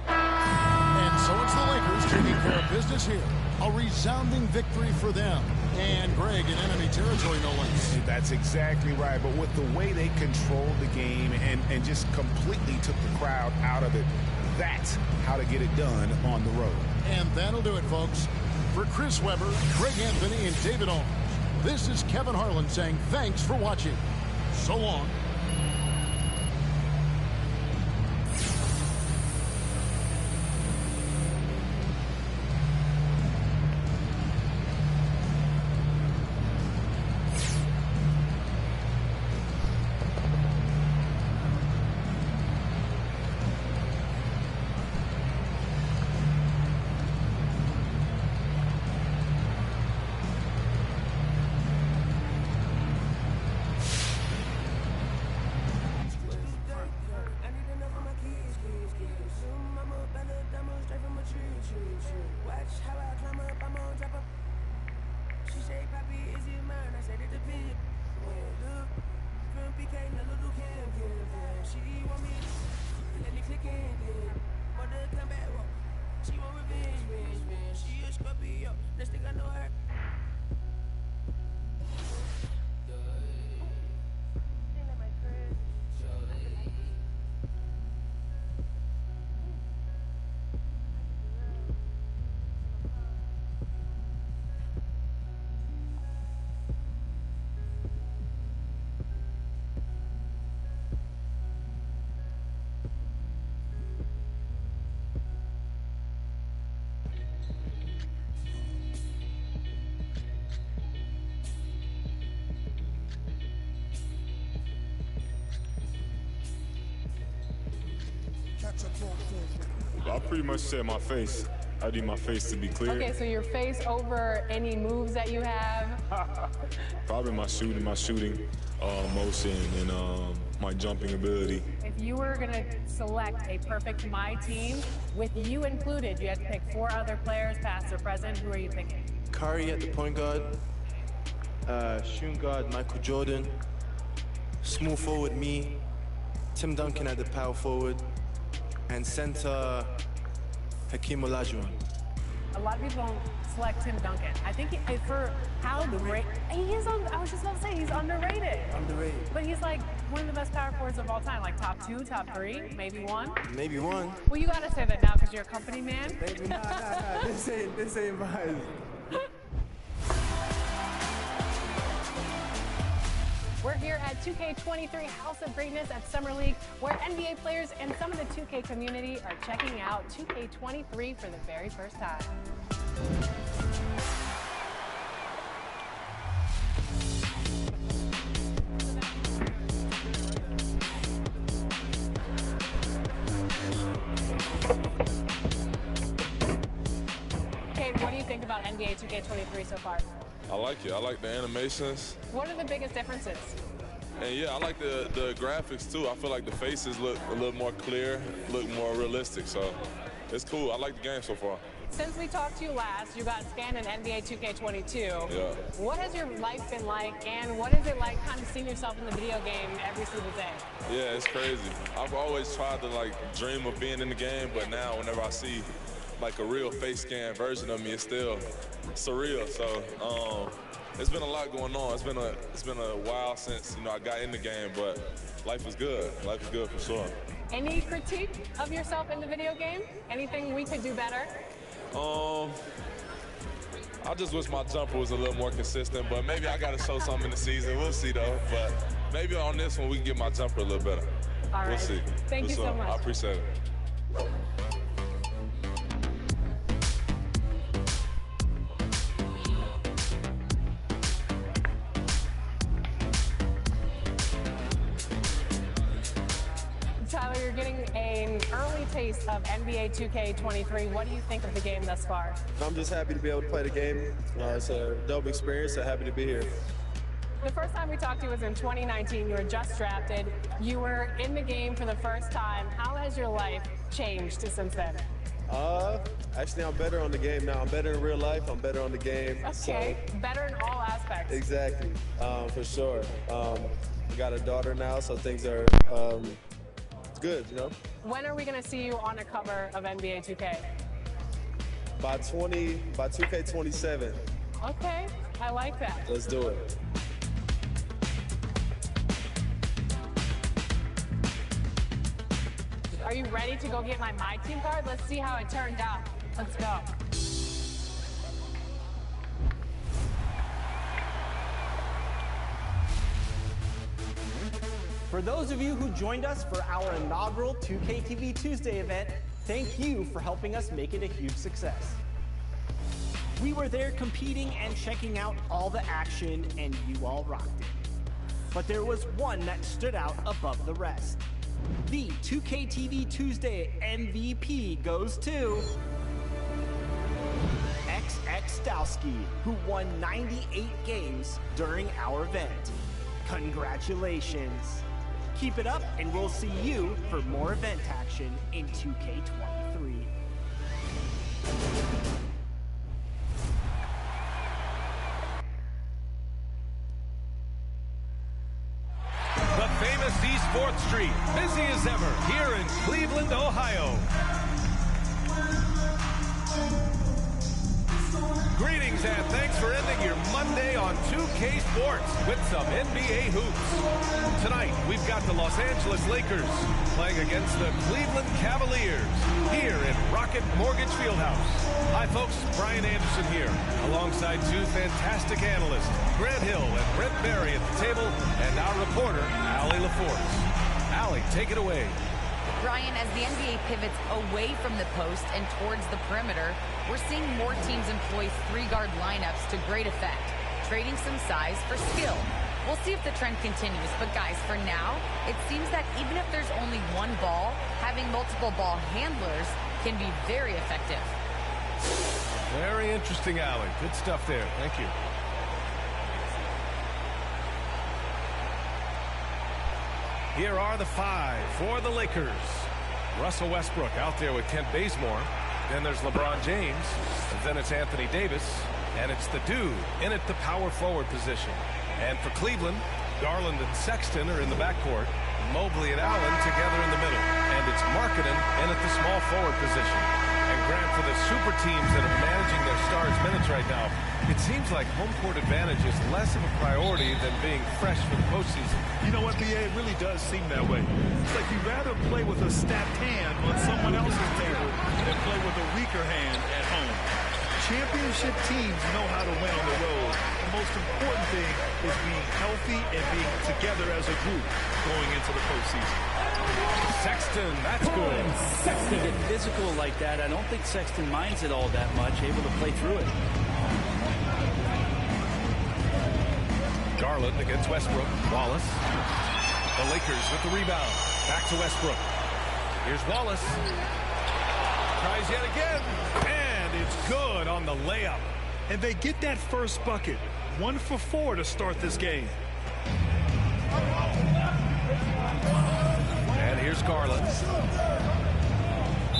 And so it's the Lakers taking care of business here. A resounding victory for them. And Greg in enemy territory, no less. That's exactly right. But with the way they controlled the game and just completely took the crowd out of it, that's how to get it done on the road. And that'll do it, folks. For Chris Webber, Greg Anthony, and David Owens, this is Kevin Harlan saying thanks for watching. So long. I pretty much said my face. I need my face to be clear. Okay, so your face over any moves that you have? Probably my shooting motion, and my jumping ability. If you were going to select a perfect My Team, with you included, you had to pick 4 other players, past or present. Who are you picking? Curry at the point guard, shooting guard Michael Jordan, small forward me, Tim Duncan at the power forward, and center Hakeem Olajuwon. A lot of people don't select Tim Duncan. I think for how great I was just about to say he's underrated. Underrated. But he's like one of the best power forwards of all time, like top 2, top 3, maybe 1. Maybe 1. Well, you gotta say that now because you're a company man. Maybe nah. This ain't mine. We're here at 2K23 House of Greatness at Summer League, where NBA players and some of the 2K community are checking out 2K23 for the very first time. Kate, what do you think about NBA 2K23 so far? I like it. I like the animations. What are the biggest differences? And yeah, I like the graphics too. I feel like the faces look a little more clear, look more realistic. So it's cool. I like the game so far. Since we talked to you last, you got scanned in NBA 2K22. Yeah. What has your life been like, and what is it like kind of seeing yourself in the video game every single day? Yeah, it's crazy. I've always tried to like dream of being in the game, but now whenever I see like a real face scan version of me, it's still surreal. So it's been a lot going on. It's been a while since I got in the game, but life is good. Life is good for sure. Any critique of yourself in the video game? Anything we could do better? I just wish my jumper was a little more consistent, but maybe I got to show something in the season. We'll see though. But maybe on this one we can get my jumper a little better. All right. We'll see. Thank you so much. I appreciate it. Tyler, you're getting an early taste of NBA 2K23. What do you think of the game thus far? I'm just happy to be able to play the game. It's a dope experience, so happy to be here. The first time we talked to you was in 2019. You were just drafted. You were in the game for the first time. How has your life changed since then? Actually, I'm better on the game now. I'm better in real life. I'm better on the game. Okay, so better in all aspects. Exactly, for sure. We got a daughter now, so things are good, When are we going to see you on a cover of NBA 2K? By 2K27. Okay, I like that. Let's do it. Are you ready to go get my Team card? Let's see how it turned out. Let's go. For those of you who joined us for our inaugural 2K TV Tuesday event, thank you for helping us make it a huge success. We were there competing and checking out all the action, and you all rocked it. But there was one that stood out above the rest. The 2K TV Tuesday MVP goes to XX Dowski, who won 98 games during our event. Congratulations. Keep it up, and we'll see you for more event action in 2K23. The famous East 4th Street, busy as ever here in Cleveland, Ohio. Greetings and thanks for ending your Monday on 2K Sports with some NBA hoops. Tonight, we've got the Los Angeles Lakers playing against the Cleveland Cavaliers here in Rocket Mortgage Fieldhouse. Hi, folks. Brian Anderson here, alongside two fantastic analysts, Grant Hill and Brent Berry at the table, and our reporter, Allie LaForce. Allie, take it away. Brian, as the NBA pivots away from the post and towards the perimeter, we're seeing more teams employ three-guard lineups to great effect, trading some size for skill. We'll see if the trend continues. But, guys, for now, it seems that even if there's only one ball, having multiple ball handlers can be very effective. Very interesting, Allie. Good stuff there. Thank you. Here are the 5 for the Lakers. Russell Westbrook out there with Kent Bazemore. Then there's LeBron James. And then it's Anthony Davis. And it's the dude in at the power forward position. And for Cleveland, Garland and Sexton are in the backcourt. Mobley and Allen together in the middle. And it's Markkanen in at the small forward position. And Grant, for the super teams that are managing their stars' minutes right now, it seems like home court advantage is less of a priority than being fresh for the postseason. You know what, B.A.? It really does seem that way. It's like you'd rather play with a stacked hand on someone else's table than play with a weaker hand at home. Championship teams know how to win on the road. The most important thing is being healthy and being together as a group going into the postseason. Sexton, that's good. Sexton get physical like that. I don't think Sexton minds it all that much, able to play through it. Garland against Westbrook. Wallace. The Lakers with the rebound. Back to Westbrook. Here's Wallace. Tries yet again. And it's good on the layup. And they get that first bucket. 1 for 4 to start this game. And here's Garland.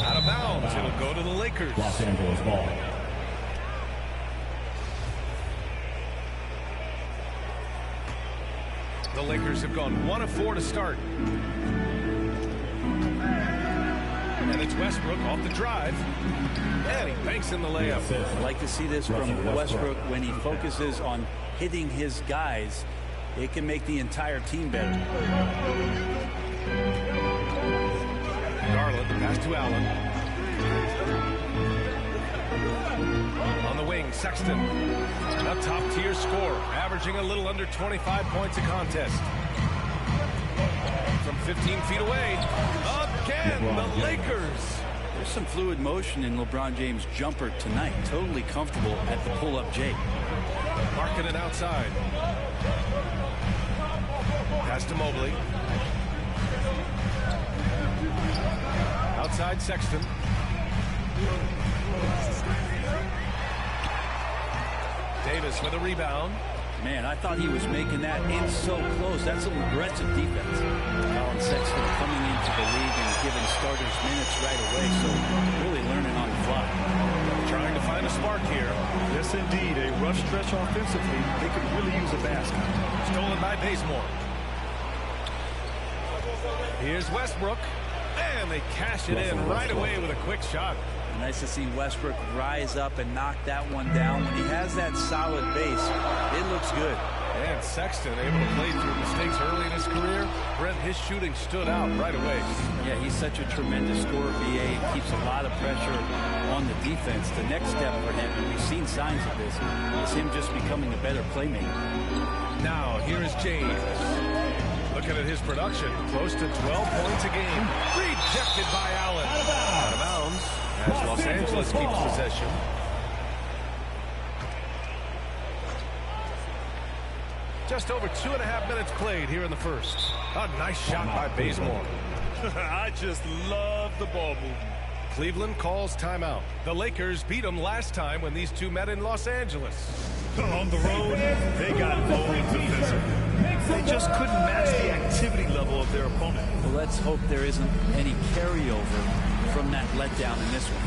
Out of bounds. It'll go to the Lakers. Los Angeles ball. The Lakers have gone 1 of 4 to start. And it's Westbrook off the drive. And he banks in the layup. I like to see this from Westbrook when he focuses on hitting his guys. It can make the entire team better. Garland, the pass to Allen. On the wing, Sexton. A top-tier scorer, averaging a little under 25 points a contest. From 15 feet away, again, the Lakers. There's some fluid motion in LeBron James' jumper tonight. Totally comfortable at the pull-up J. Markkanen outside. Pass to Mobley. Outside Sexton. Davis with a rebound. Man, I thought he was making that in so close. That's some aggressive defense. Colin Sexton coming into the league and giving starters minutes right away, so really learning on the fly. Trying to find a spark here. Yes, indeed. A rough stretch offensively. They could really use a basket. Stolen by Bazemore. Here's Westbrook. And they cash it in right away with a quick shot. Nice to see Westbrook rise up and knock that one down. When he has that solid base, it looks good. And Sexton able to play through mistakes early in his career. Brent, his shooting stood out right away. Yeah, he's such a tremendous scorer, BA. He keeps a lot of pressure on the defense. The next step for him, and we've seen signs of this, is him just becoming a better playmaker. Now, here is James. Looking at his production, close to 12 points a game. Rejected by Allen. Out of bounds as Los Angeles keeps possession. Just over 2.5 minutes played here in the first. A nice shot by Bazemore. I just love the ball movement. Cleveland calls timeout. The Lakers beat them last time when these two met in Los Angeles. On the road, they got bold defensively. They just couldn't match the activity level of their opponent. Well, let's hope there isn't any carryover from that letdown in this one.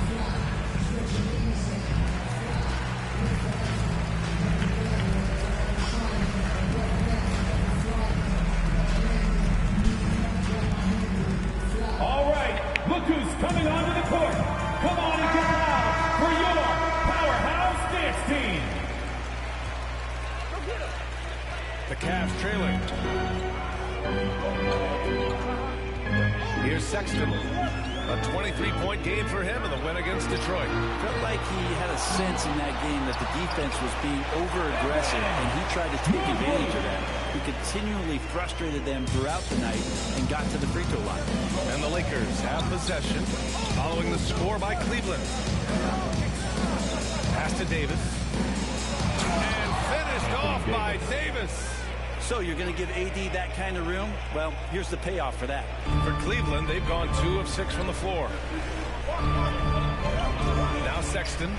All right, look who's coming onto the court. Come on and get loud for your powerhouse dance team. The Cavs trailing. Here's Sexton. A 23-point game for him in the win against Detroit. Felt like he had a sense in that game that the defense was being over-aggressive, and he tried to take advantage of that. He continually frustrated them throughout the night and got to the free throw line. And the Lakers have possession following the score by Cleveland. Pass to Davis. And finished off by Davis. So you're going to give AD that kind of room? Well, here's the payoff for that. For Cleveland, they've gone 2 of 6 from the floor. Now Sexton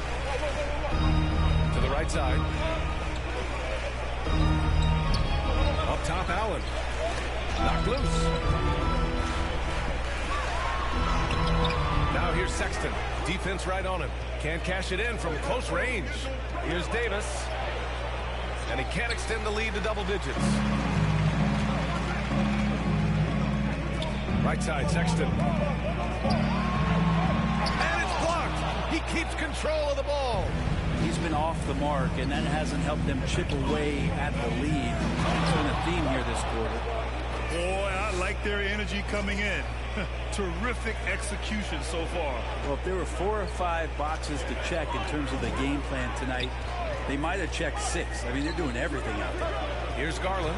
to the right side. Up top, Allen. Knocked loose. Now here's Sexton. Defense right on him. Can't cash it in from close range. Here's Davis. And he can't extend the lead to double digits. Right side, Sexton. And it's blocked. He keeps control of the ball. He's been off the mark, and that hasn't helped them chip away at the lead. It's been a theme here this quarter. Boy, I like their energy coming in. Terrific execution so far. Well, if there were 4 or 5 boxes to check in terms of the game plan tonight, they might have checked 6. I mean, they're doing everything out there. Here's Garland.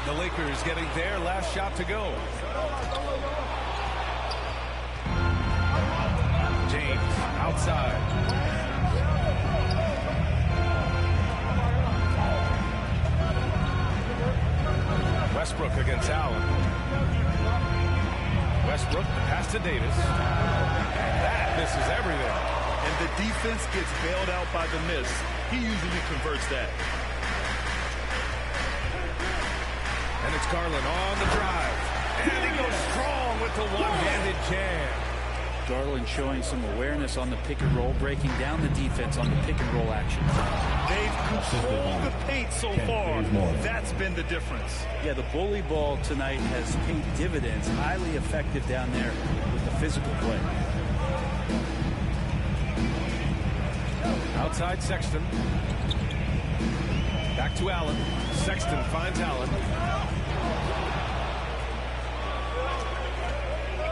The Lakers getting their last shot to go. James outside. Westbrook against Allen. Westbrook, the pass to Davis. And that misses everything. And the defense gets bailed out by the miss. He usually converts that. And it's Garland on the drive. And he goes strong with the one-handed jam. Garland showing some awareness on the pick and roll, breaking down the defense on the pick and roll action. They've controlled the paint so far. That's been the difference. Yeah, the bully ball tonight has paid dividends. Highly effective down there with the physical play. Outside Sexton. Back to Allen. Sexton finds Allen.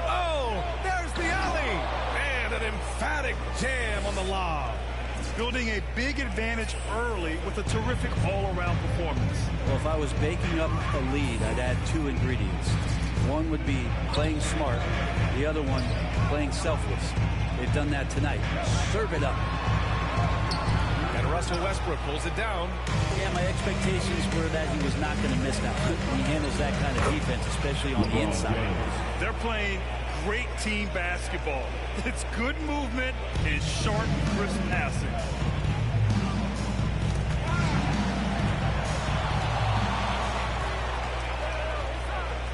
Oh, there's the alley. And an emphatic jam on the lob. Building a big advantage early with a terrific all-around performance. Well, if I was baking up a lead, I'd add 2 ingredients. One would be playing smart. The other one, playing selfless. They've done that tonight. Serve it up. And Russell Westbrook pulls it down. Yeah, my expectations were that he was not going to miss that. He handles that kind of defense, especially on the inside. They're playing great team basketball. It's good movement and sharp, crisp passing.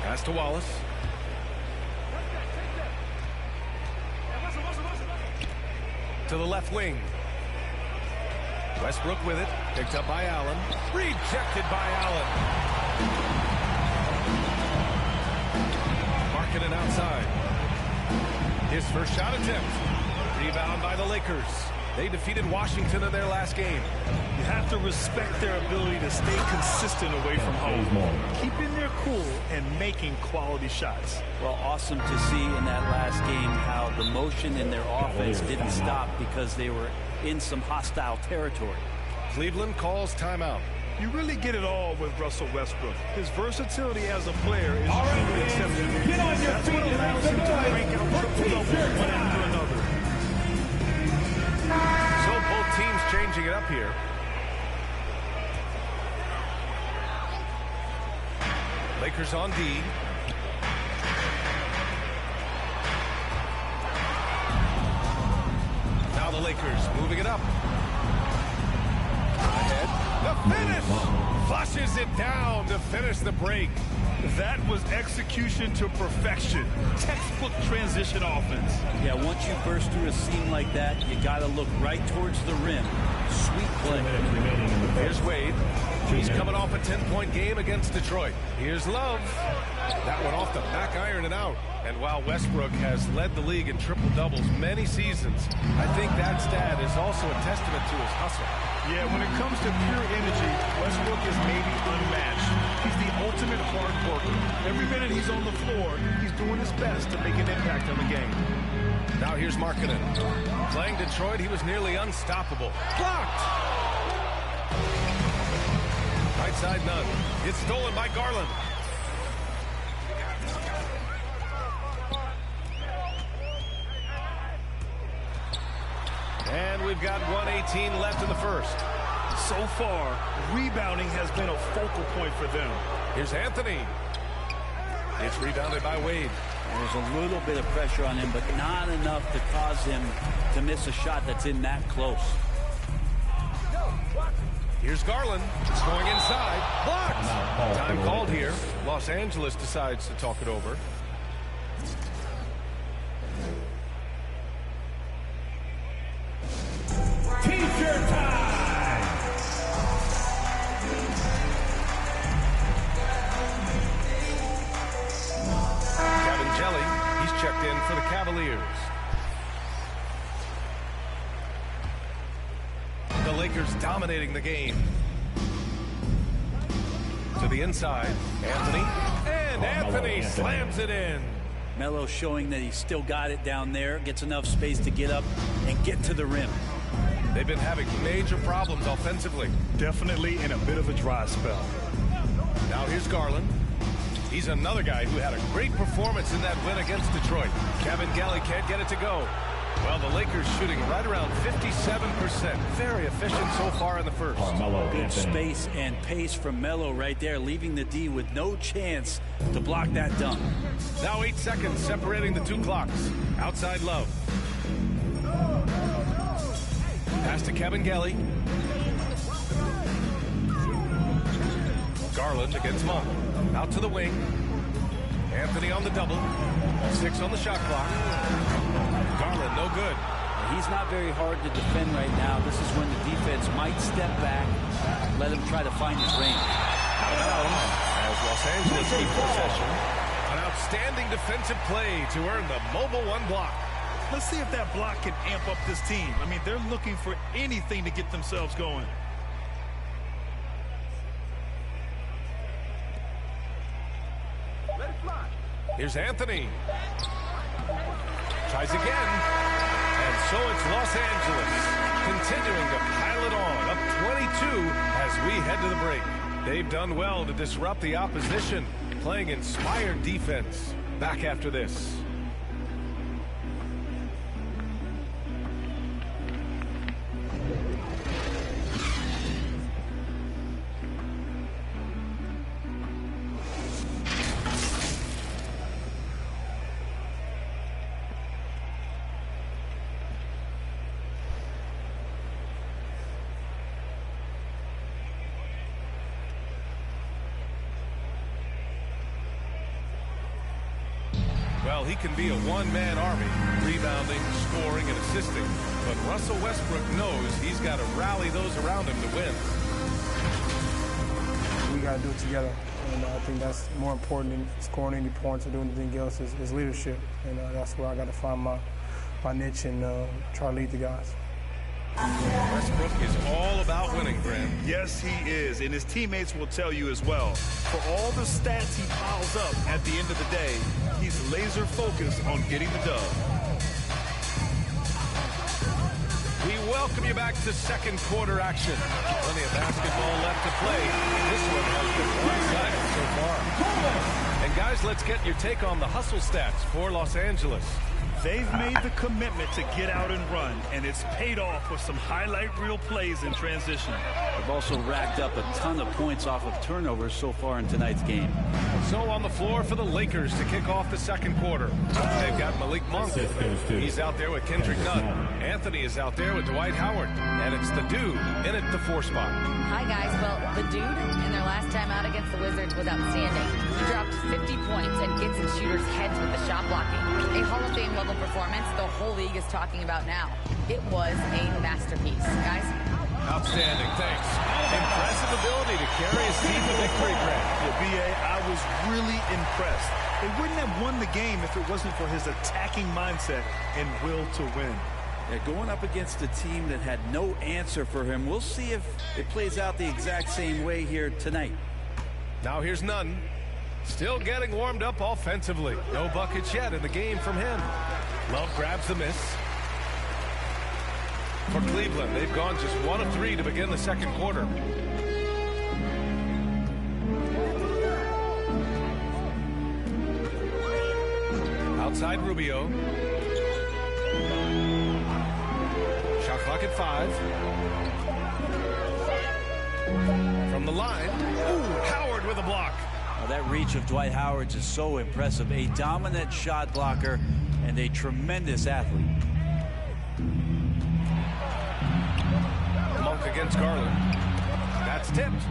Pass to Wallace. To the left wing. Westbrook with it. Picked up by Allen. Rejected by Allen. Markkanen outside. His first shot attempt. Rebound by the Lakers. They defeated Washington in their last game. You have to respect their ability to stay consistent away from home. Keeping their cool and making quality shots. Well, awesome to see in that last game how the motion in their offense didn't stop because they were in some hostile territory. Cleveland calls timeout. You really get it all with Russell Westbrook. His versatility as a player is truly exceptional. That's what allows him to crank out triple doubles one after another. So both teams changing it up here. Lakers on D. Now the Lakers moving it up. Ahead. The finish! Flushes it down to finish the break. That was execution to perfection. Textbook transition offense. Yeah, once you burst through a seam like that, you got to look right towards the rim. Sweet play. Here's Wade. He's coming off a 10-point game against Detroit. Here's Love. That one off the back iron and out. And while Westbrook has led the league in triple-doubles many seasons, I think that stat is also a testament to his hustle. Yeah, when it comes to pure energy, Westbrook is maybe unmatched. He's the ultimate hard worker. Every minute he's on the floor, he's doing his best to make an impact on the game. Now here's Markkanen. Playing Detroit, he was nearly unstoppable. Blocked! Right side, none. It's stolen by Garland. And we've got 1:18 left in the first. so far, rebounding has been a focal point for them. Here's Anthony. It's rebounded by Wade. There's a little bit of pressure on him, but not enough to cause him to miss a shot that's in that close. Here's Garland. It's going inside. Blocked. Time called here. Los Angeles decides to talk it over. T-shirt time! Kevin Jelly, he's checked in for the Cavaliers. The Lakers dominating the game. To the inside, Anthony. And Anthony slams it in. Melo showing that he's still got it down there, gets enough space to get up and get to the rim. They've been having major problems offensively. Definitely in a bit of a dry spell. Now here's Garland. He's another guy who had a great performance in that win against Detroit. Kevin Galley can't get it to go. Well, the Lakers shooting right around 57%. Very efficient so far in the first. Good space and pace from Melo right there, leaving the D with no chance to block that dunk. Now 8 seconds separating the two clocks. Outside Love. Pass to Kevin Galley. Garland against Monk. Out to the wing. Anthony on the double. 6 on the shot clock. Garland, no good. He's not very hard to defend right now. This is when the defense might step back, let him try to find his range. Out of bounds as Los Angeles keep possession. An outstanding defensive play to earn the mobile one block. Let's see if that block can amp up this team. I mean, they're looking for anything to get themselves going. Here's Anthony. Tries again. And so it's Los Angeles continuing to pile it on. Up 22 as we head to the break. They've done well to disrupt the opposition, playing inspired defense. Back after this. Well, he can be a one-man army, rebounding, scoring, and assisting. But Russell Westbrook knows he's got to rally those around him to win. We got to do it together. And I think that's more important than scoring any points or doing anything else is leadership. And that's where I got to find my niche and try to lead the guys. Westbrook is all about winning, Grant. Yes, he is, and his teammates will tell you as well. For all the stats he piles up at the end of the day, he's laser focused on getting the dub. We welcome you back to second quarter action. Plenty of basketball left to play. This one has been one-sided so far. And guys, let's get your take on the hustle stats for Los Angeles. They've made the commitment to get out and run, and it's paid off with some highlight reel plays in transition. They've also racked up a ton of points off of turnovers so far in tonight's game. So on the floor for the Lakers to kick off the second quarter. They've got Malik Monk. He's out there with Kendrick Nunn. Anthony is out there with Dwight Howard. And it's the dude in at the 4 spot. Hi, guys. Well, the dude in their last time out against the Wizards was outstanding. He dropped 50 points and gets in shooters' heads with the shot blocking. A Hall of Fame level performance the whole league is talking about now. It was a masterpiece. Guys? Outstanding. Thanks. Impressive ability to carry his team to victory, Grant. Yeah, B.A., I was really impressed. They wouldn't have won the game if it wasn't for his attacking mindset and will to win. Yeah, going up against a team that had no answer for him. We'll see if it plays out the exact same way here tonight. Now here's Nunn. Still getting warmed up offensively. No buckets yet in the game from him. Love grabs the miss. For Cleveland, they've gone just 1 of 3 to begin the second quarter. Outside Rubio. Shot clock at 5. From the line, Howard with a block. Well, that reach of Dwight Howard's is so impressive. A dominant shot blocker and a tremendous athlete. Monk against Garland. That's tipped.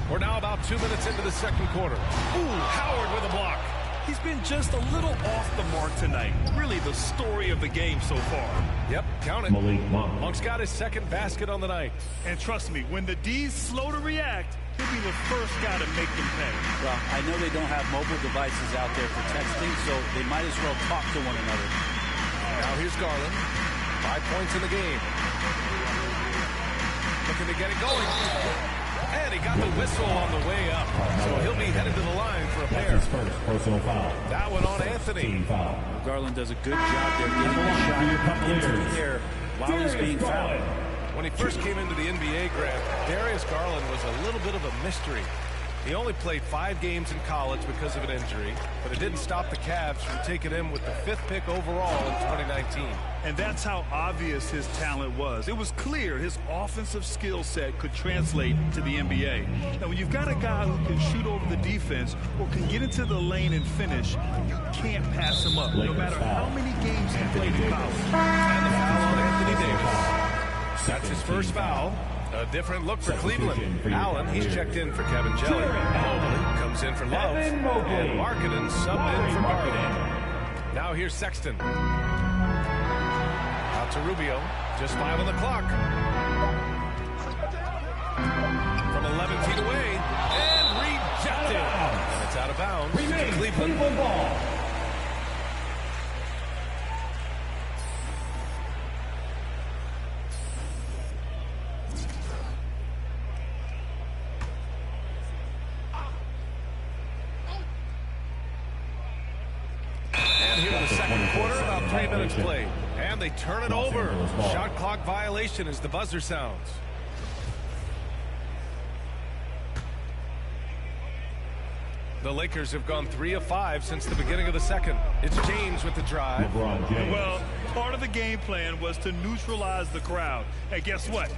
We're now about 2 minutes into the second quarter. Howard with a block. He's been just a little off the mark tonight. Really the story of the game so far. Yep, count it. Malik Monk. Monk's got his second basket on the night. And trust me, when the D's slow to react, he'll be the first guy to make them pay. Well, I know they don't have mobile devices out there for texting, so they might as well talk to one another. Now here's Garland. 5 points in the game. Looking to get it going. And he got the whistle on the way up. So he'll be headed to the line for a pair. That's his first personal foul. That one on Anthony. Team foul. Garland does a good job there getting the shot into the air while he's being fouled. When he first came into the NBA, Grant, Darius Garland was a little bit of a mystery. He only played 5 games in college because of an injury, but it didn't stop the Cavs from taking him with the 5th pick overall in 2019. And that's how obvious his talent was. It was clear his offensive skill set could translate to the NBA. Now, when you've got a guy who can shoot over the defense or can get into the lane and finish, you can't pass him up, no matter how many games he played in college. And the foul on Anthony Davis. That's his first foul. A different look for Cleveland. Allen, he's checked in for Kevin Jelly. Mobley comes in for Love. And Markkanen subbed in for Garland. Now here's Sexton. Out to Rubio. Just 5 on the clock. From 11 feet away. And rejected. And it's out of bounds. Cleveland ball. About 3 minutes played. And they turn it over. Shot clock violation as the buzzer sounds. The Lakers have gone 3 of 5 since the beginning of the second. It's James with the drive. Well, part of the game plan was to neutralize the crowd. And guess what?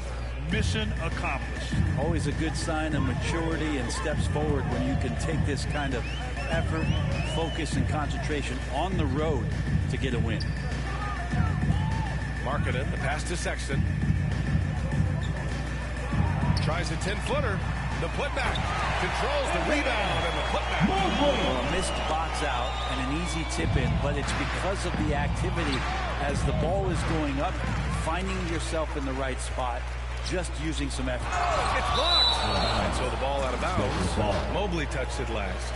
Mission accomplished. Always a good sign of maturity and steps forward when you can take this kind of effort, focus, and concentration on the road to get a win. Markkanen, the pass to Sexton. Tries a 10-footer. The putback. Controls the rebound and the putback. Well, a missed box out and an easy tip in, but it's because of the activity as the ball is going up, finding yourself in the right spot, just using some effort. It's blocked. And so the ball out of bounds. Mobley touched it last.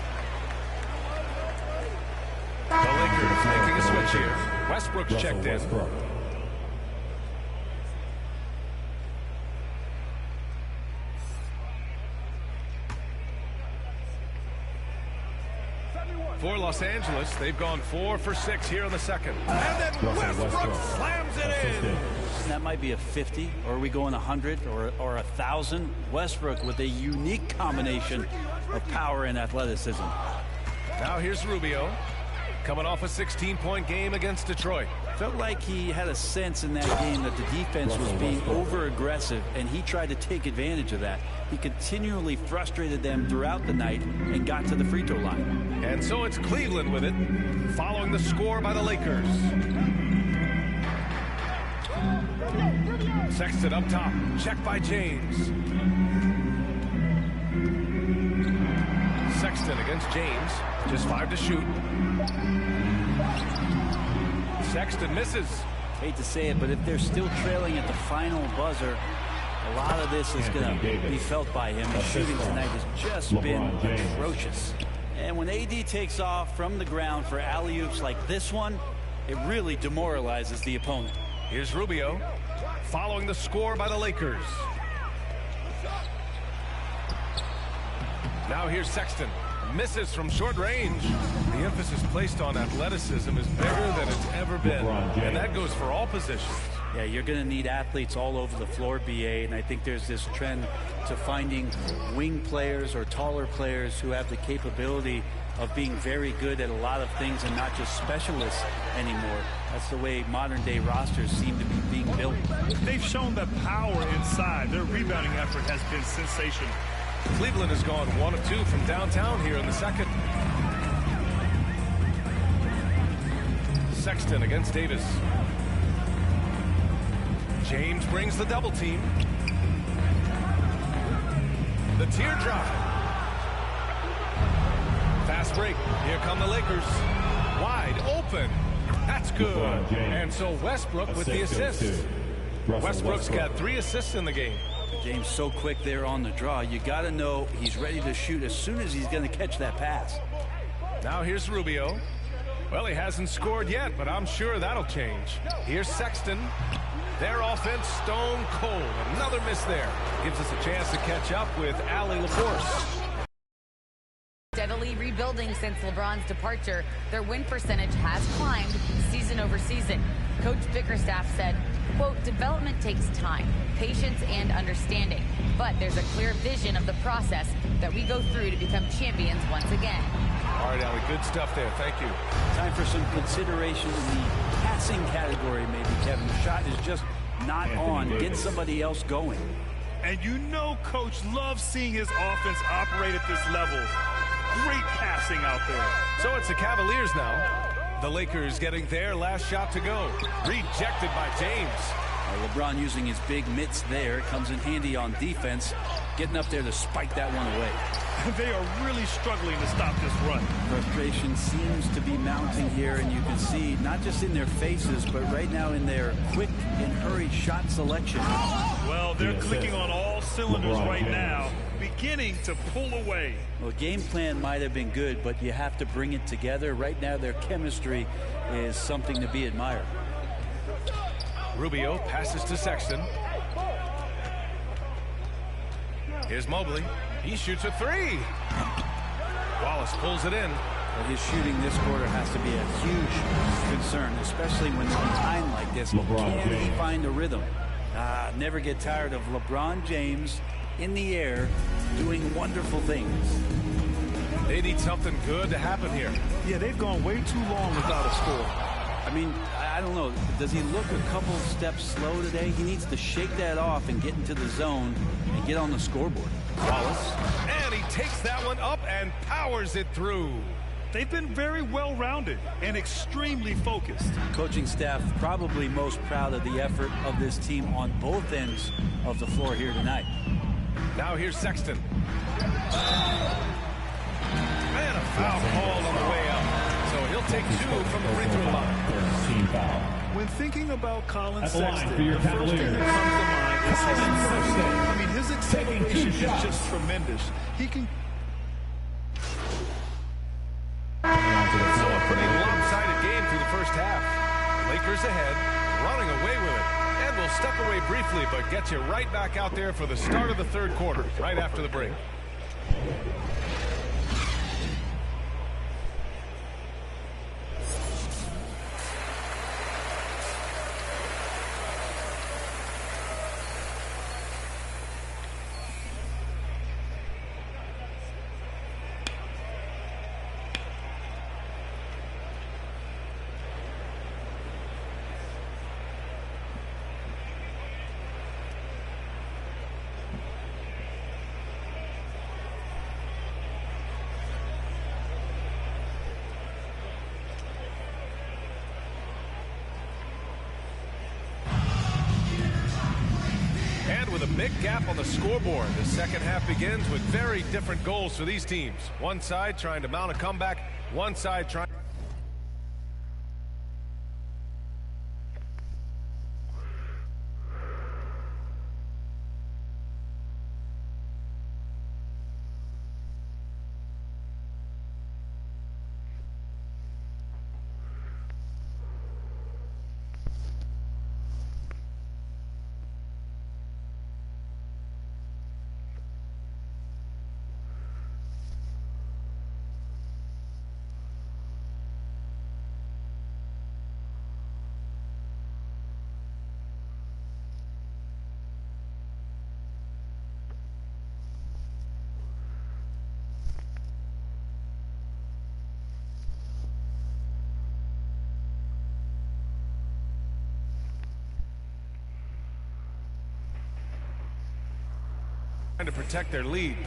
The Lakers making a switch here. Westbrook's checked in. For Los Angeles, they've gone 4 for 6 here in the second. And then Westbrook slams it in. That might be a 50, or are we going 100 or 1,000? Westbrook with a unique combination of power and athleticism. Now here's Rubio, coming off a 16-point game against Detroit. Felt like he had a sense in that game that the defense was being over-aggressive, and he tried to take advantage of that. He continually frustrated them throughout the night and got to the free throw line. And so it's Cleveland with it, following the score by the Lakers. Sexton up top, checked by James. Sexton against James, just 5 to shoot. Sexton misses. Hate to say it, but if they're still trailing at the final buzzer, a lot of this is going to be felt by him. His shooting tonight has just been atrocious. And when AD takes off from the ground for alley-oops like this one, it really demoralizes the opponent. Here's Rubio, following the score by the Lakers. Now here's Sexton. Misses from short range. The emphasis placed on athleticism is bigger than it's ever been. And that goes for all positions. Yeah, you're going to need athletes all over the floor, BA, and I think there's this trend to finding wing players or taller players who have the capability of being very good at a lot of things and not just specialists anymore. That's the way modern-day rosters seem to be being built. They've shown the power inside. Their rebounding effort has been sensational. Cleveland has gone 1 of 2 from downtown here in the second. Sexton against Davis. James brings the double team. The teardrop. Fast break. Here come the Lakers. Wide open. That's good. And so Westbrook with the assist. Westbrook's got 3 assists in the game. James so quick there on the draw. You got to know he's ready to shoot as soon as he's going to catch that pass. Now here's Rubio. Well, he hasn't scored yet, but I'm sure that'll change. Here's Sexton. Their offense stone cold. Another miss there. Gives us a chance to catch up with Allie LaForce. Steadily rebuilding since LeBron's departure, their win percentage has climbed season over season. Coach Bickerstaff said, quote, development takes time, patience, and understanding. But there's a clear vision of the process that we go through to become champions once again. All right, Allie, good stuff there. Thank you. Time for some consideration in the passing category, maybe, Kevin. The shot is just not on. Get somebody else going. And you know Coach loves seeing his offense operate at this level. Great passing out there. So it's the Cavaliers now. The Lakers getting their last shot to go. Rejected by James. LeBron using his big mitts there. Comes in handy on defense. Getting up there to spike that one away. They are really struggling to stop this run. Frustration seems to be mounting here, and you can see not just in their faces, but right now in their quick and hurried shot selection. Well, they're clicking on all cylinders right now, beginning to pull away. Well, game plan might have been good, but you have to bring it together. Right now, their chemistry is something to be admired. Rubio passes to Sexton. Here's Mobley. He shoots a 3. Wallace pulls it in. Well, his shooting this quarter has to be a huge concern, especially when they're behind like this. Can he find a rhythm? Never get tired of LeBron James in the air doing wonderful things. They need something good to happen here. Yeah, they've gone way too long without a score. I mean, I don't know. Does he look a couple steps slow today? He needs to shake that off and get into the zone and get on the scoreboard. Wallace. And he takes that one up and powers it through. They've been very well-rounded and extremely focused. Coaching staff probably most proud of the effort of this team on both ends of the floor here tonight. Now here's Sexton. And a foul call on the way up. So he'll take 2 from the free throw line. When thinking about Colin Sexton, for your the first thing that comes to mind is his Sexton. I mean, his acceleration is just tremendous. He can... So a pretty lopsided game through the first half. Lakers ahead, running away with it. And we'll step away briefly, but get you right back out there for the start of the third quarter, right after the break. With a big gap on the scoreboard, the second half begins with very different goals for these teams. One side trying to mount a comeback, one side trying... trying to protect their lead.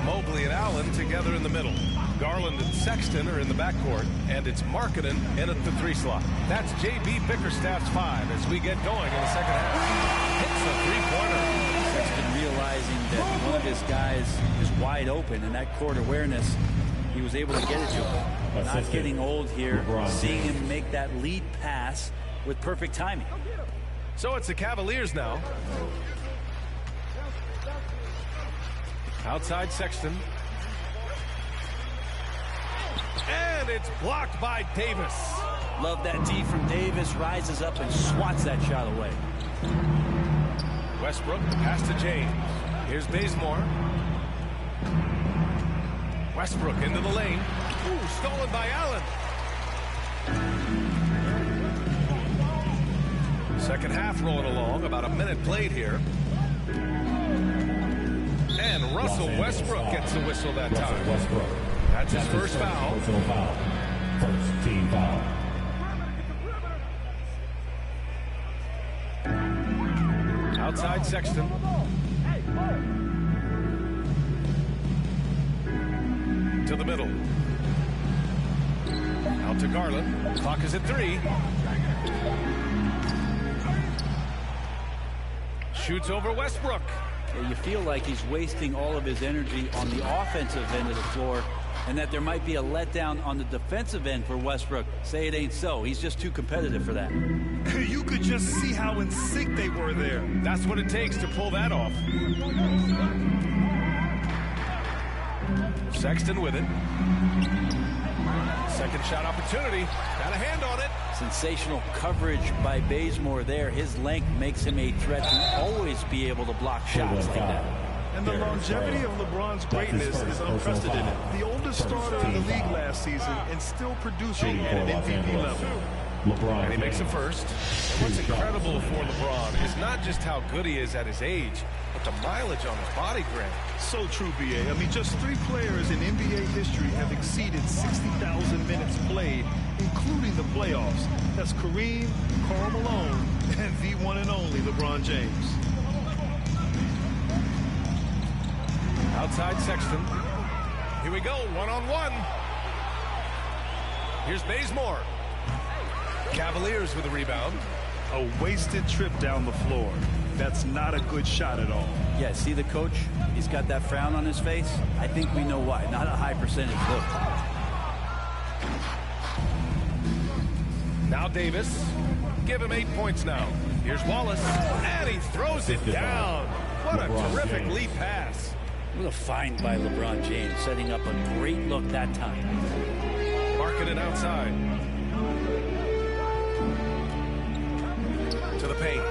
Mobley and Allen together in the middle. Garland and Sexton are in the backcourt, and it's Markkanen in at the 3 slot. That's J.B. Bickerstaff's 5 as we get going in the second half. Hits a three-pointer. Sexton realizing that one of his guys is wide open, and that court awareness, he was able to get it to him. Not getting old here, seeing him make that lead pass with perfect timing. So it's the Cavaliers now. Outside Sexton. And it's blocked by Davis. Love that D from Davis. Rises up and swats that shot away. Westbrook, pass to James. Here's Bazemore. Westbrook into the lane. Ooh, stolen by Allen. Second half rolling along. About a minute played here. And Russell Westbrook gets the whistle that time. That's his first foul. First team foul. Outside Sexton. To the middle. Out to Garland. Clock is at 3. Shoots over Westbrook. Yeah, you feel like he's wasting all of his energy on the offensive end of the floor, and that there might be a letdown on the defensive end for Westbrook. Say it ain't so. He's just too competitive for that. You could just see how in sync they were there. That's what it takes to pull that off. Sexton with it. Second shot opportunity. Got a hand on it. Sensational coverage by Bazemore there. His length makes him a threat to always be able to block shots like that. And the longevity of LeBron's greatness is unprecedented. The oldest starter in the league last season and still producing at an MVP level. And he makes the first. And what's incredible for LeBron is not just how good he is at his age, but the mileage on his body grant. So true, B.A. I mean, just 3 players in NBA history have exceeded 60,000 minutes played, including the playoffs. That's Kareem, Karl Malone, and the one and only LeBron James. Outside Sexton. Here we go, one-on-one. Here's Bazemore. Cavaliers with a rebound. A wasted trip down the floor. That's not a good shot at all. Yeah, see the coach? He's got that frown on his face. I think we know why. Not a high percentage look. Now Davis. Give him 8 points now. Here's Wallace. And he throws it down. What a terrific lead pass. What a find by LeBron James, setting up a great look that time. Markkanen outside. To the paint.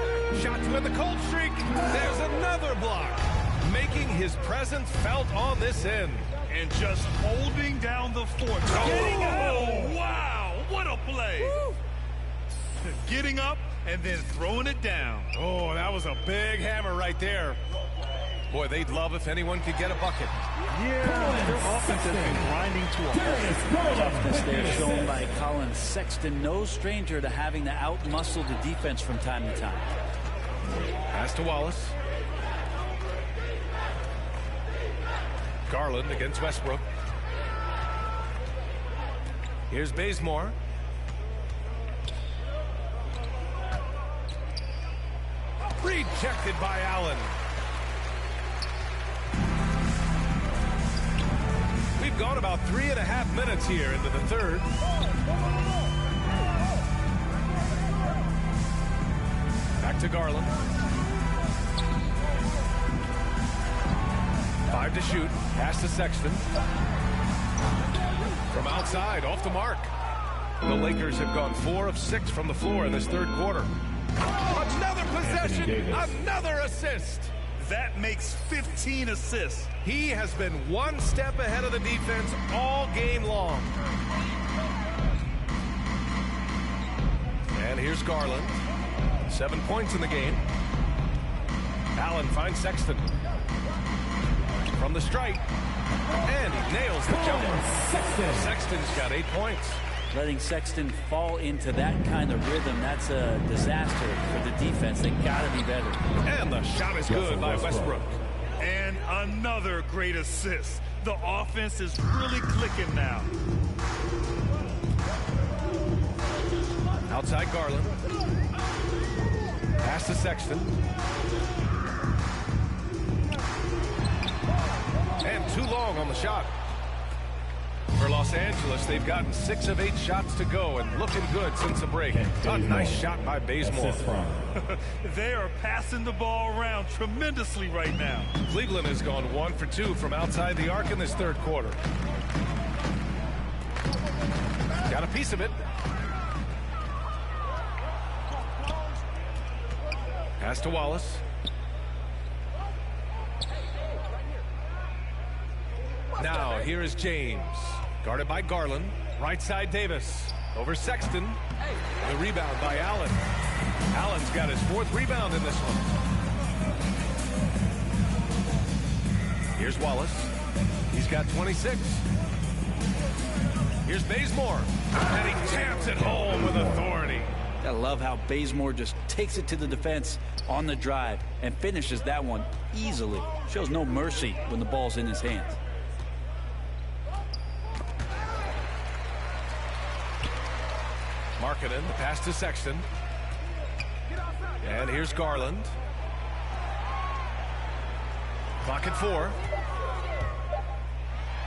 Shot to end the cold streak. There's another block. Making his presence felt on this end. And just holding down the fort. Getting out. Wow, what a play. Woo. Getting up and then throwing it down. Oh, that was a big hammer right there. Boy, they'd love if anyone could get a bucket. Yeah, their offense has been grinding to a halt. Toughness there shown by Colin Sexton. No stranger to having to out-muscle the defense from time to time. Pass to Wallace. Garland against Westbrook. Here's Bazemore. Rejected by Allen. We've gone about 3.5 minutes here into the third. Back to Garland. 5 to shoot. Pass to Sexton. From outside, off the mark. The Lakers have gone 4 of 6 from the floor in this third quarter. Another possession, another assist. That makes 15 assists. He has been 1 step ahead of the defense all game long. And here's Garland. 7 points in the game. Allen finds Sexton. From the strike. And he nails the jumper. Sexton's got 8 points. letting Sexton fall into that kind of rhythm, that's a disaster for the defense. They got to be better. And the shot is good by Westbrook. And another great assist. The offense is really clicking now. Outside Garland. Pass to Sexton. And too long on the shot. For Los Angeles, they've gotten 6 of 8 shots to go and looking good since the break. A nice shot by Bazemore. They are passing the ball around tremendously right now. Cleveland has gone 1 for 2 from outside the arc in this third quarter. Got a piece of it. Pass to Wallace. Now, here is James. Guarded by Garland. Right side Davis. Over Sexton. The rebound by Allen. Allen's got his 4th rebound in this one. Here's Wallace. He's got 26. Here's Bazemore. And he jams it home with authority. I love how Bazemore just takes it to the defense on the drive and finishes that one easily. Shows no mercy when the ball's in his hands. Markkanen, the pass to Sexton. And here's Garland. Clock at 4.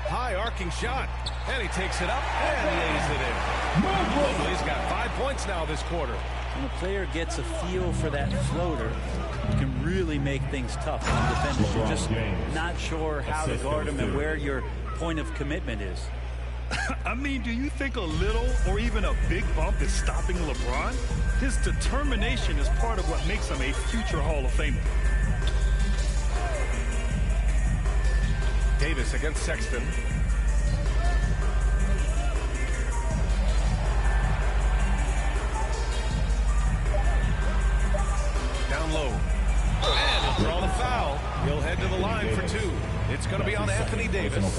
High arcing shot. And he takes it up and lays it in. He's got 5 points now this quarter. When a player gets a feel for that floater, it can really make things tough on defenders. You're just not sure how to guard him and where your point of commitment is. I mean, do you think a little or even a big bump is stopping LeBron? His determination is part of what makes him a future Hall of Famer. Davis against Sexton. Down low. And he'll draw the foul. He'll head to the line for 2. It's going to be on Anthony Davis.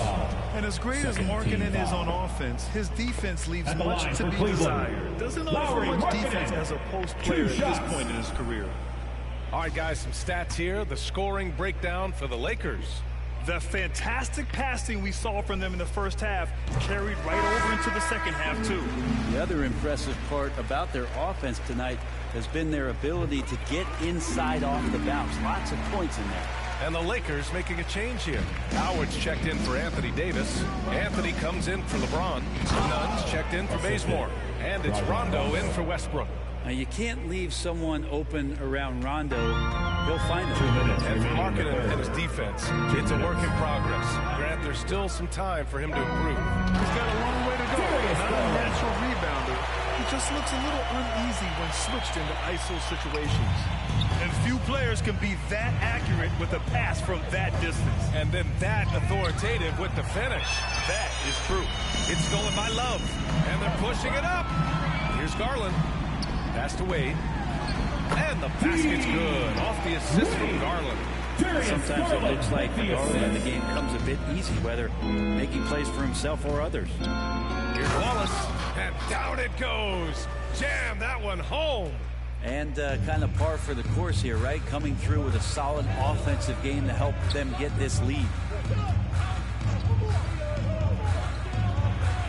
And as great as Markkanen is on offense, his defense leaves much to be desired. Doesn't offer much defense as a post player at this point in his career. All right, guys, some stats here. The scoring breakdown for the Lakers. The fantastic passing we saw from them in the first half carried right over into the second half, too. The other impressive part about their offense tonight has been their ability to get inside off the bounce. Lots of points in there. And the Lakers making a change here. Howard's checked in for Anthony Davis. Anthony comes in for LeBron. Nunn's checked in for Bazemore. And it's Rondo in for Westbrook. Now, you can't leave someone open around Rondo. He'll find them. And for Markkanen and his defense, it's a work in progress. Grant, there's still some time for him to improve. He's got a long way to go. Not a natural rebounder. He just looks a little uneasy when switched into ISO situations. And few players can be that accurate with a pass from that distance. And then that authoritative with the finish. That is true. It's stolen by Love. And they're pushing it up. Here's Garland. Pass to Wade. And the basket's good. Off the assist from Garland. Sometimes it looks like the Garland in the game comes a bit easy, whether making plays for himself or others. Here's Wallace. And down it goes. Jam that one home. And kind of par for the course here, right? Coming through with a solid offensive game to help them get this lead.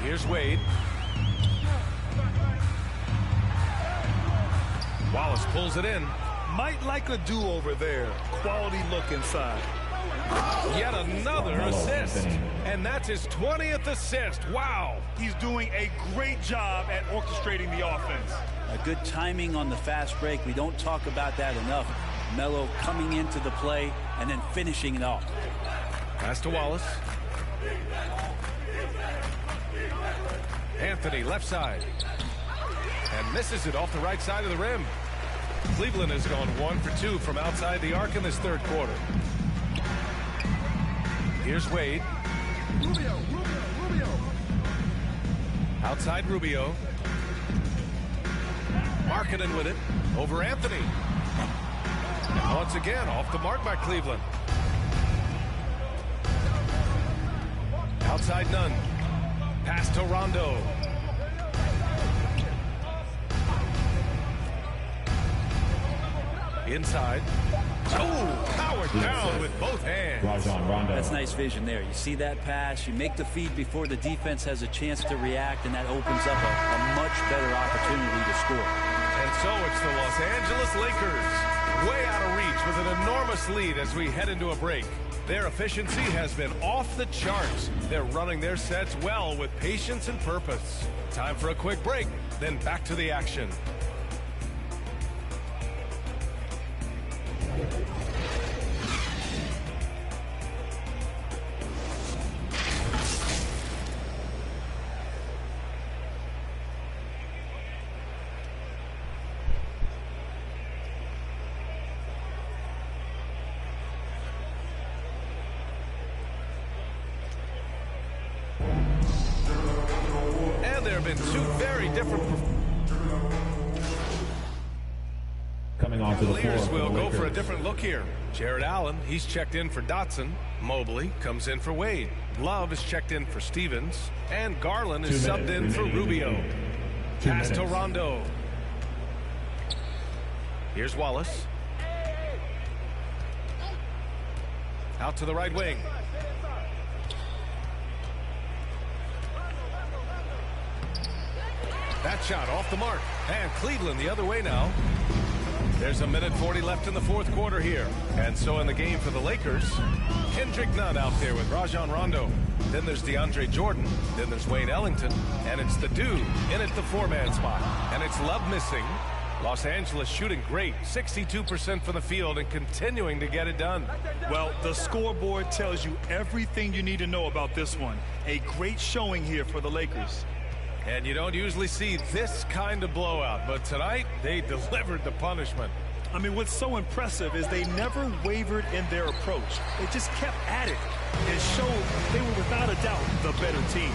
Here's Wade. Wallace pulls it in. Might like a do-over there. Quality look inside. Yet another assist. And that's his 20th assist. Wow. He's doing a great job at orchestrating the offense. A good timing on the fast break. We don't talk about that enough. Melo coming into the play and then finishing it off. Pass to Wallace. Anthony, left side. And misses it off the right side of the rim. Cleveland has gone 1 for 2 from outside the arc in this third quarter. Here's Wade. Rubio. Outside Rubio. Markkanen with it. Over Anthony. And once again, off the mark by Cleveland. Outside Nunn. Pass to Rondo. Inside. Oh, powered down with both hands. That's nice vision there. You see that pass, you make the feed before the defense has a chance to react, and that opens up a much better opportunity to score. And so it's the Los Angeles Lakers, way out of reach with an enormous lead as we head into a break. Their efficiency has been off the charts. They're running their sets well with patience and purpose. Time for a quick break, then back to the action. And there have been two very different coming onto the floor. Cavaliers will go for a different look here. Jared Allen, he's checked in for Dotson. Mobley comes in for Wade. Love is checked in for Stevens. And Garland is subbed in for Rubio. Pass to Rondo. Here's Wallace. Out to the right wing. That shot off the mark. And Cleveland the other way now. There's a minute 40 left in the fourth quarter here. And so in the game for the Lakers, Kendrick Nunn out there with Rajon Rondo. Then there's DeAndre Jordan. Then there's Wayne Ellington. And it's the dude in at the four-man spot. And it's Love missing. Los Angeles shooting great, 62% from the field and continuing to get it done. Well, the scoreboard tells you everything you need to know about this one. A great showing here for the Lakers. And you don't usually see this kind of blowout, but tonight they delivered the punishment. I mean, what's so impressive is they never wavered in their approach. They just kept at it and showed they were without a doubt the better team.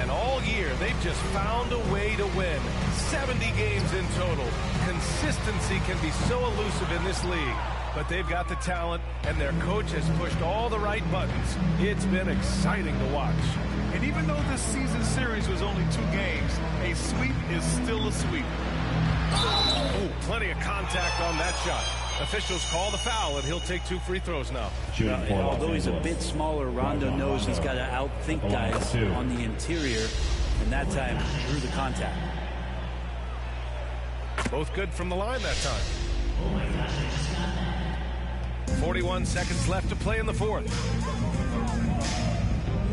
And all year, they've just found a way to win. 70 games in total. Consistency can be so elusive in this league, but they've got the talent, and their coach has pushed all the right buttons. It's been exciting to watch. And even though this season series was only 2 games, a sweep is still a sweep. Oh, plenty of contact on that shot. Officials call the foul, and he'll take 2 free throws now. Although he's a bit smaller, Rondo knows he's got to outthink guys on the interior, and that time drew the contact. Both good from the line that time. 41 seconds left to play in the fourth.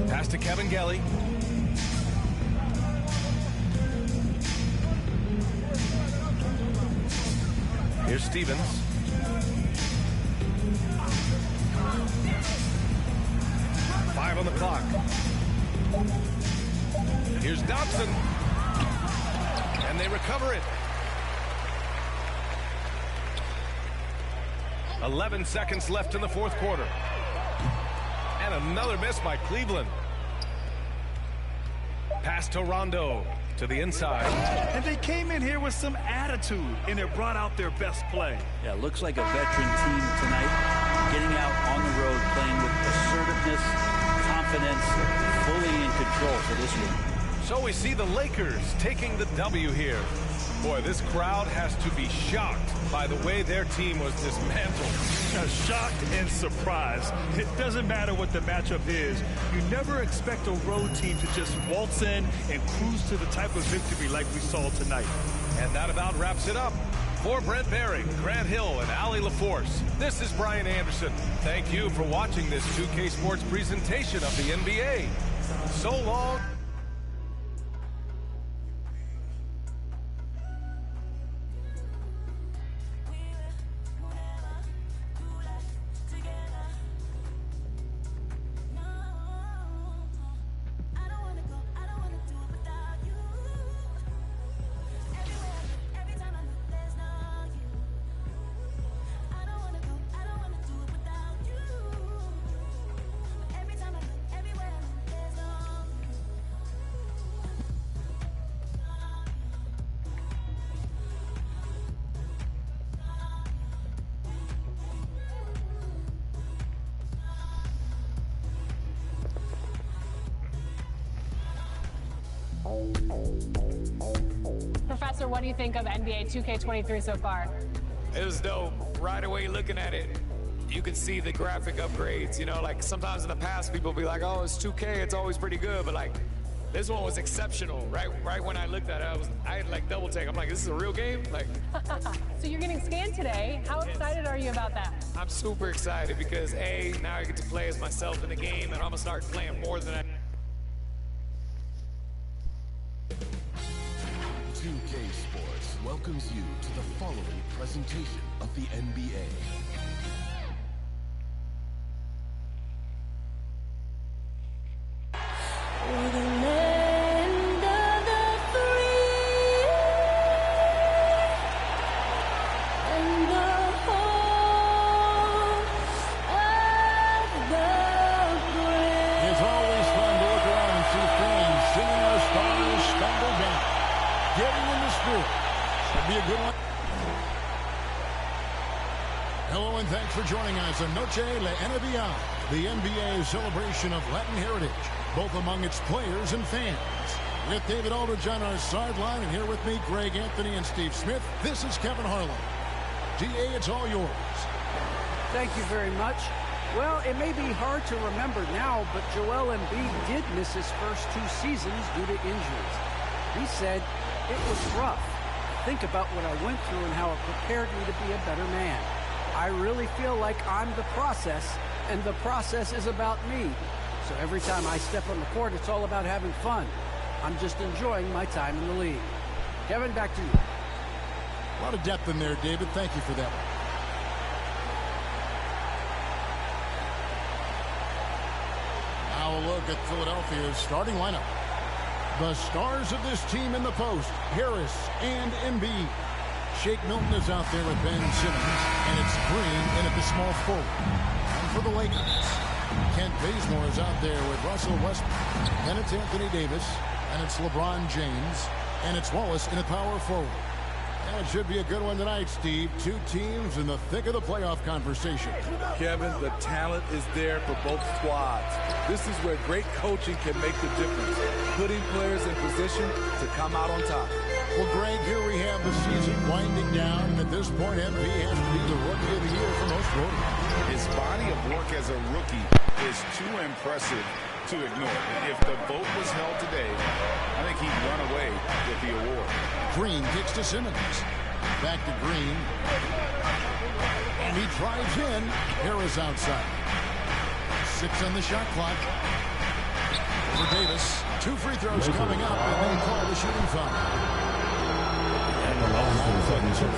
Pass to Kevin Gelly. Here's Stevens. Five on the clock. Here's Dotson. And they recover it. 11 seconds left in the fourth quarter. And another miss by Cleveland. Pass to Rondo to the inside. And they came in here with some attitude, and it brought out their best play. Yeah, looks like a veteran team tonight, getting out on the road, playing with assertiveness, confidence, fully in control for this one. So we see the Lakers taking the W here. Boy, this crowd has to be shocked by the way their team was dismantled. Shocked and surprised. It doesn't matter what the matchup is. You never expect a road team to just waltz in and cruise to the type of victory like we saw tonight. And that about wraps it up. For Brent Barry, Grant Hill, and Allie LaForce, this is Brian Anderson. Thank you for watching this 2K Sports presentation of the NBA. So long. Professor, what do you think of NBA 2K23 so far? It was dope. Right away looking at it, you could see the graphic upgrades. You know, like sometimes in the past people be like, oh, it's 2K, it's always pretty good. But like, this one was exceptional. Right when I looked at it, I had like double take. I'm like, this is a real game? Like. So you're getting scanned today. How excited are you about that? I'm super excited because now I get to play as myself in the game, and I'm gonna start playing more than I. 2K Sports welcomes you to the following presentation of the NBA. Hello and thanks for joining us on Noche La NBA, the NBA celebration of Latin heritage, both among its players and fans. With David Aldridge on our sideline, and here with me, Greg Anthony and Steve Smith, this is Kevin Harlan. DA, it's all yours. Thank you very much. Well, it may be hard to remember now, but Joel Embiid did miss his first 2 seasons due to injuries. He said, "It was rough. Think about what I went through and how it prepared me to be a better man. I really feel like I'm the process, and the process is about me. So every time I step on the court, it's all about having fun. I'm just enjoying my time in the league." Kevin, back to you. A lot of depth in there, David. Thank you for that. Now a look at Philadelphia's starting lineup. The stars of this team in the post, Harris and Embiid. Shake Milton is out there with Ben Simmons, and it's Green in at the small forward. And for the Lakers, Kent Bazemore is out there with Russell Westbrook. Then it's Anthony Davis, and it's LeBron James, and it's Wallace in at power forward. And it should be a good one tonight, Steve. 2 teams in the thick of the playoff conversation. Kevin, the talent is there for both squads. This is where great coaching can make the difference, putting players in position to come out on top. Well, Greg, here we have the season winding down, and at this point, MP has to be the Rookie of the Year for most voters. His body of work as a rookie is too impressive to ignore. If the vote was held today, I think he'd run away with the award. Green kicks to Simmons. Back to Green. And he drives in. Harris outside. 6 on the shot clock. For Davis. 2 free throws coming up, and they call the shooting foul.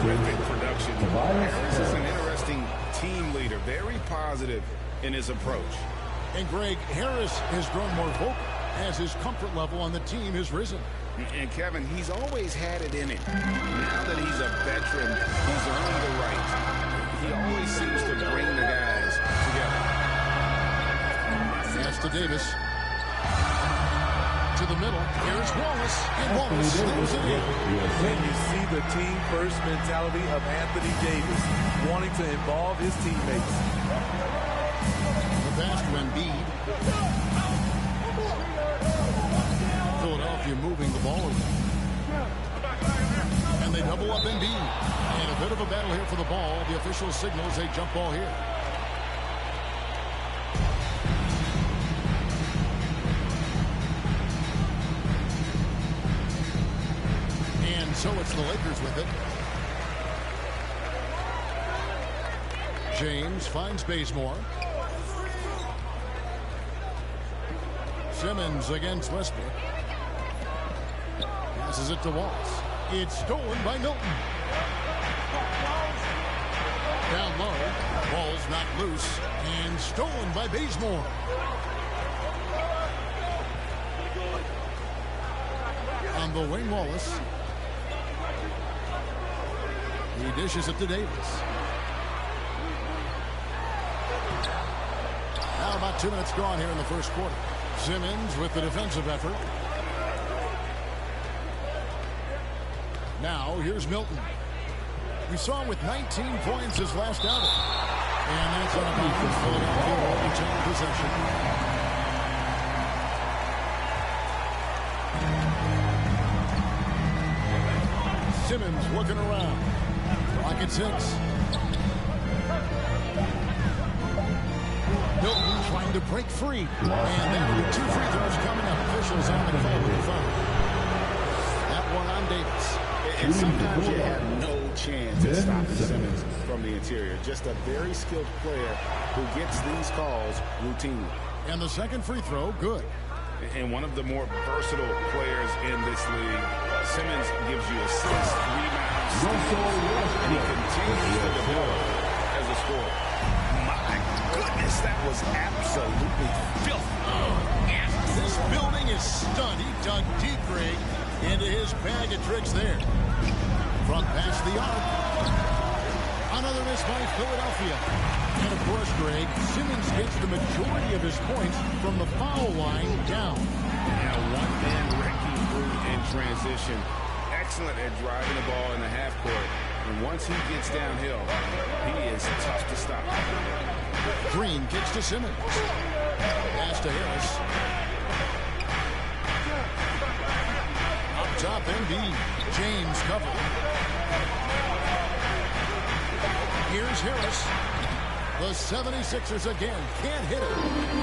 Terrific production. Harris is an interesting team leader, very positive in his approach. And Greg, Harris has grown more vocal as his comfort level on the team has risen. And Kevin, he's always had it in him. Now that he's a veteran, he's earned the right. He always seems to bring the guys together. Pass to Davis. To the middle. Here's Wallace. And Wallace slams it in. And you see the team-first mentality of Anthony Davis, wanting to involve his teammates. The pass to Embiid. Philadelphia moving the ball around. And they double up Embiid. And a bit of a battle here for the ball. The official signals a jump ball here. So it's the Lakers with it. James finds Bazemore. Simmons against Westbrook. Passes it to Wallace. It's stolen by Milton. Down low. Ball's knocked loose and stolen by Bazemore. On the wing, Wallace. He dishes it to Davis. Now about 2 minutes gone here in the first quarter. Simmons with the defensive effort. Now here's Milton. We saw him with 19 points his last outing. And that's on a defense. Philadelphia will retain possession. Simmons looking around. Clock and 6. Hilton trying to break free. And that'll be 2 free throws coming up. Officials on the call with the foul. That one on Davis. And sometimes you have no chance at stopping Simmons from the interior. Just a very skilled player who gets these calls routinely. And the second free throw, good. And one of the more versatile players in this league. Simmons gives you assists, rebounds, steals, and he continues to develop as a scorer. My goodness, that was absolutely filthy. This building is stunned. He dug deep, Greg, into his bag of tricks there. From past the arc. Another miss by Philadelphia. And of course, Greg, Simmons gets the majority of his points from the foul line down. And a one-man wrecking crew in transition. Excellent at driving the ball in the half court. And once he gets downhill, he is tough to stop. Green kicks to Simmons. Pass to Harris. Up top, Embiid. James covered. Here's Harris. The 76ers again can't hit it.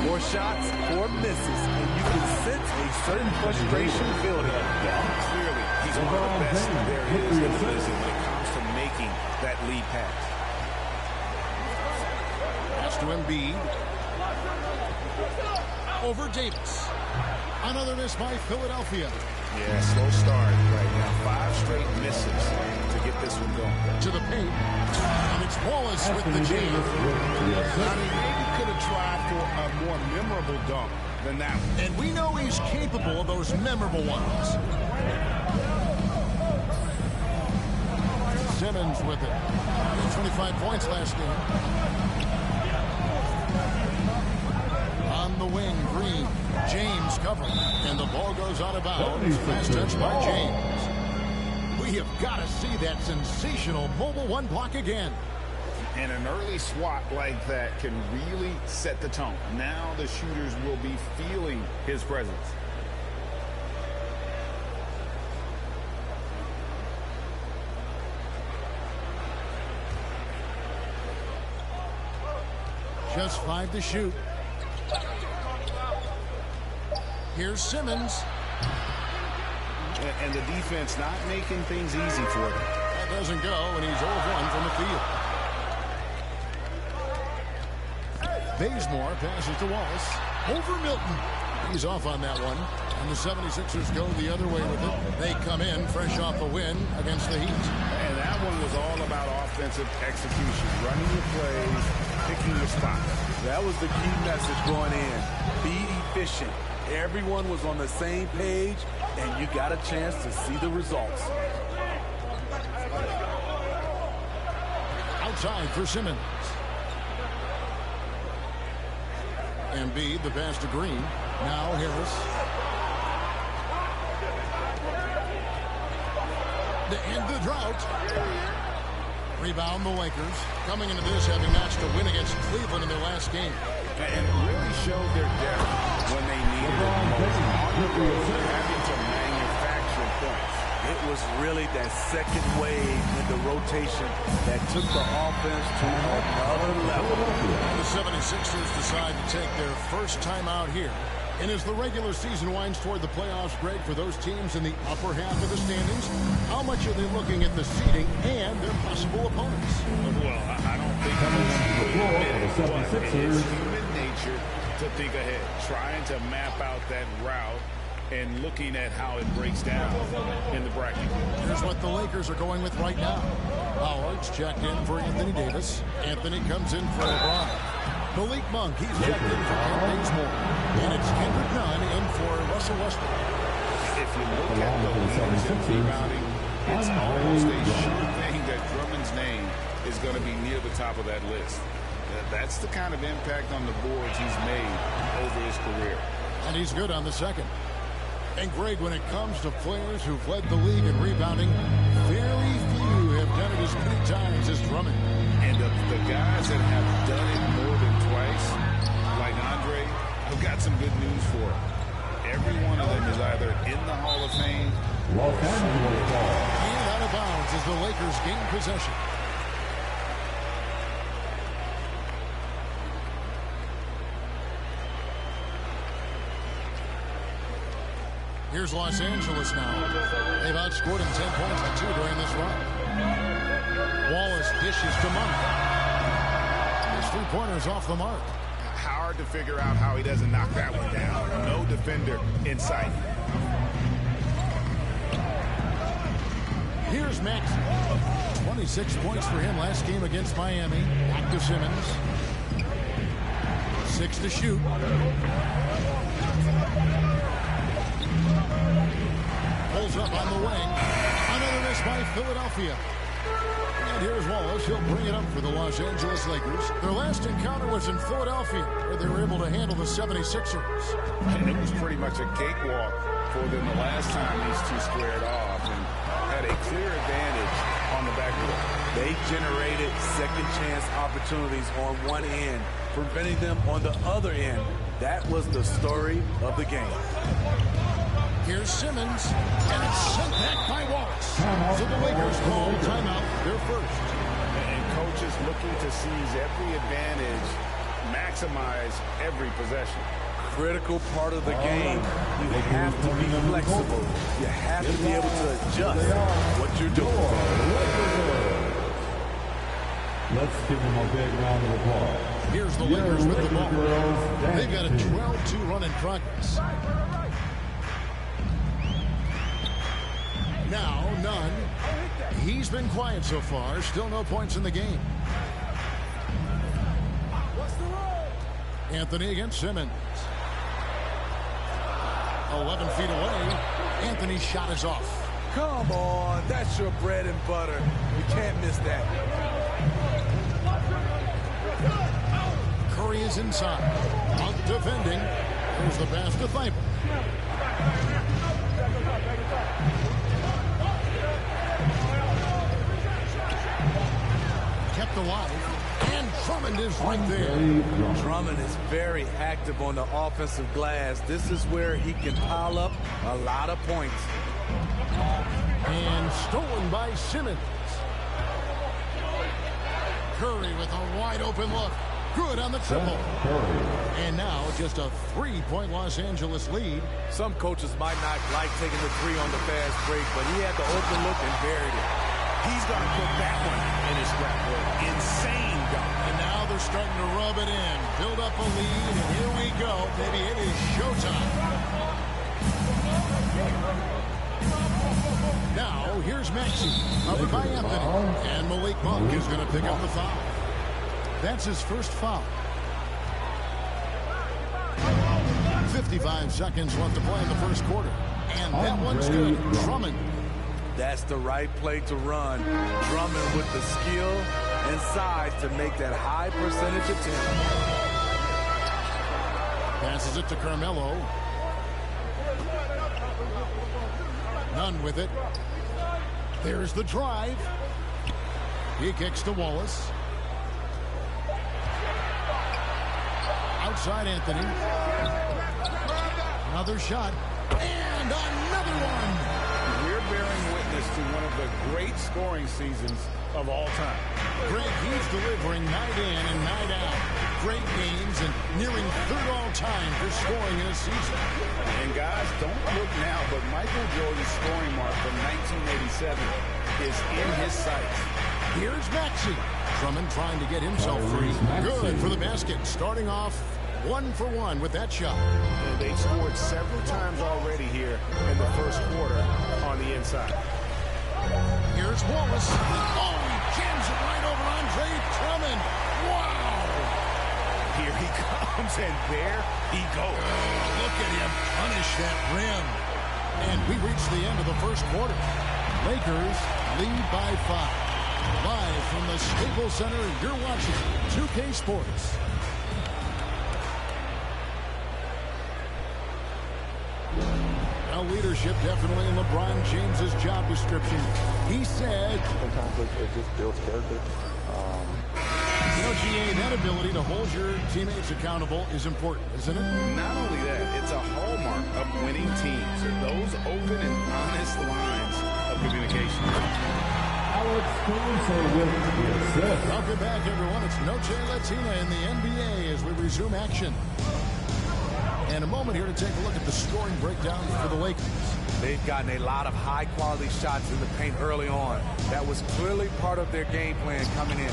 4 shots, 4 misses, and you can sense a certain frustration building. Clearly, he's one of the best there is in the division when it comes to making that lead pass. Pass to Embiid. Over Davis. Another miss by Philadelphia. Yeah, slow start right now. 5 straight misses to get this one going. To the paint. And it's Wallace with the jam. I mean, maybe could have tried for a more memorable dunk than that one. And we know he's capable of those memorable ones. Simmons with it. 25 points last game. On the wing, Green. James covering. And the ball goes out of bounds. Last touch by James. We have got to see that sensational mobile one block again. And an early swat like that can really set the tone. Now the shooters will be feeling his presence. Just 5 to shoot. Here's Simmons. And the defense not making things easy for him. That doesn't go, and he's 0 of 1 from the field. Bazemore passes to Wallace. Over Milton. He's off on that one. And the 76ers go the other way with it. They come in fresh off a win against the Heat. And that one was all about offensive execution. Running your plays, picking your spots. That was the key message going in. Be efficient. Everyone was on the same page, and you got a chance to see the results. Outside for Simmons. Embiid, the pass to Green. Now Harris. To end the drought. Rebound the Lakers. Coming into this having matched a win against Cleveland in their last game. And really showed their depth when they needed it most. On the road, having to manufacture points. It was really that second wave in the rotation that took the offense to another level. The 76ers decide to take their first time out here. And as the regular season winds toward the playoffs, Greg, for those teams in the upper half of the standings, how much are they looking at the seeding and their possible opponents? Well, I don't think it's human nature to think ahead, trying to map out that route and looking at how it breaks down in the bracket. Here's what the Lakers are going with right now. Howard's checked in for Anthony Davis. Anthony comes in for LeBron. Malik Monk, he's checked in for Kent Bazemore. And it's Kendrick Nunn in for Russell Westbrook. If you look at the leaders in rebounding, it's almost a sure thing that Drummond's name is going to be near the top of that list. That's the kind of impact on the boards he's made over his career. And he's good on the second. And Greg, when it comes to players who've led the league in rebounding, very few have done it as many times as Drummond. And the guys that have done it more than twice, like Andre, I've got some good news for him. Every one of them is either in the Hall of Fame or and out of bounds as the Lakers gain possession. Here's Los Angeles now. They've outscored him 10 points to 2 during this run. Wallace dishes to Monk. His three-pointer's off the mark. Hard to figure out how he doesn't knock that one down. No defender in sight. Here's Max. 26 points for him last game against Miami. Back to Simmons. 6 to shoot. Pulls up on the wing. Another miss by Philadelphia. And here's Wallace. He'll bring it up for the Los Angeles Lakers. Their last encounter was in Philadelphia, where they were able to handle the 76ers. And it was pretty much a cakewalk for them the last time these two squared off and had a clear advantage on the backcourt. They generated second chance opportunities on one end, preventing them on the other end. That was the story of the game. Here's Simmons, and it's sent back by Wallace. So the Lakers call timeout, their first. And coaches looking to seize every advantage, maximize every possession. Critical part of the game. You have to be flexible. You have to be able to adjust what you're doing. Let's give them a big round of applause. Here's the Lakers with the ball. They've got a 12-2 run in progress. Now, Nunn. He's been quiet so far. Still no points in the game. Anthony against Simmons. 11 feet away. Anthony's shot is off. Come on. That's your bread and butter. You can't miss that. Curry is inside. Monk defending. There's the pass to Thibault. Kept alive. And Drummond is right there. Drummond is very active on the offensive glass. This is where he can pile up a lot of points. And stolen by Simmons. Curry with a wide open look. Good on the triple. And now just a 3-point Los Angeles lead. Some coaches might not like taking the three on the fast break, but he had the open look and buried it. He's going to put that one in his scrapbook. Insane dunk. And now they're starting to rub it in. Build up a lead, and here we go. Baby, it is showtime. Now, here's Maxey. Covered by Anthony. And Malik Monk is going to pick up the foul. That's his first foul. 55 seconds left to play in the first quarter. And that one's good. Drummond. That's the right play to run. Drummond with the skill and size to make that high percentage attempt. Passes it to Carmelo. Nunn with it. There's the drive. He kicks to Wallace. Outside Anthony. Another shot. And another one. We're bearing witness to one of the great scoring seasons of all time. Greg, he's delivering night in and night out. Great games and nearing third all-time for scoring in a season. And guys, don't look now, but Michael Jordan's scoring mark from 1987 is in his sights. Here's Maxey. Drummond trying to get himself free. Good for the basket. Starting off 1 for 1 with that shot. And they've scored several times already here in the first quarter on the inside. Here's Wallace. Oh, he jams it right over Andre Drummond. Wow. Here he comes, and there he goes. Look at him punish that rim. And we reach the end of the first quarter. Lakers lead by 5. Live from the Staples Center, you're watching 2K Sports. Now leadership definitely in LeBron James's job description. He said, sometimes it just builds character. You know, GA, that ability to hold your teammates accountable is important, isn't it? Not only that, it's a hallmark of winning teams. Those open and honest lines of communication. Welcome back, everyone. It's Noche Latina in the NBA as we resume action. And a moment here to take a look at the scoring breakdown for the Lakers. They've gotten a lot of high-quality shots in the paint early on. That was clearly part of their game plan coming in.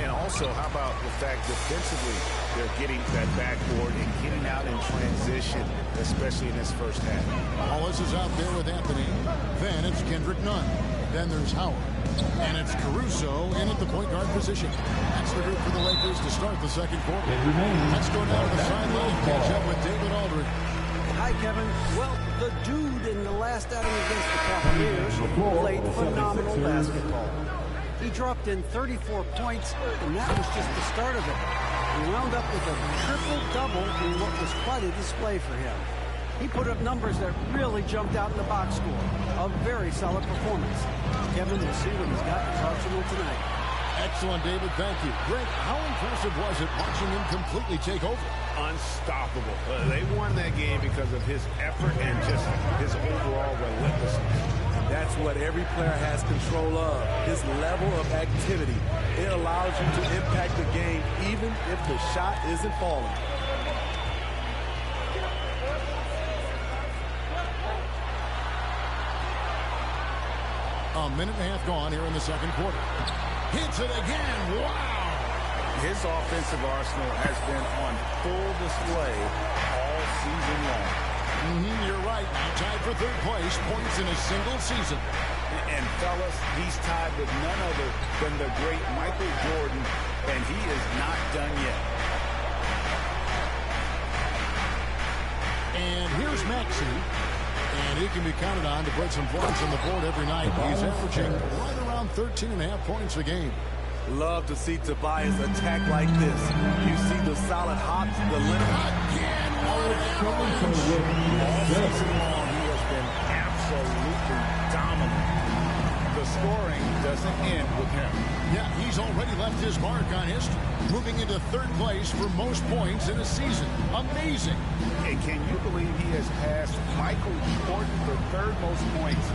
And also, how about the fact defensively they're getting that backboard and getting out in transition, especially in this first half. Wallace is out there with Anthony. Then it's Kendrick Nunn. Then there's Howard. And it's Caruso in at the point guard position. That's the group for the Lakers to start the second quarter. Let's go down to the sideline and catch up with David Aldridge. Hi, Kevin. Well, the dude in the last outing against the Cavaliers played phenomenal basketball. He dropped in 34 points, and that was just the start of it. He wound up with a triple-double in what was quite a display for him. He put up numbers that really jumped out in the box score. A very solid performance. Kevin, we'll see what he's got in Arsenal tonight. Excellent, David. Thank you. Greg, how impressive was it watching him completely take over? Unstoppable. They won that game because of his effort and just his overall relentlessness. That's what every player has control of, his level of activity. It allows you to impact the game even if the shot isn't falling. A minute and a half gone here in the second quarter. Hits it again. Wow! His offensive arsenal has been on full display all season long. You're right. He tied for third place, points in a single season. And fellas, he's tied with none other than the great Michael Jordan, and he is not done yet. And here's Maxey. And he can be counted on to put some points on the board every night. He's averaging right around 13.5 points a game. Love to see Tobias attack like this. You see the solid hops, the limit. Again, what an avalanche. All season long, he has been absolutely dominant. The scoring doesn't end with him. Yeah, he's already left his mark on history, moving into third place for most points in a season. Amazing. And can you believe he has passed Michael Jordan for third most points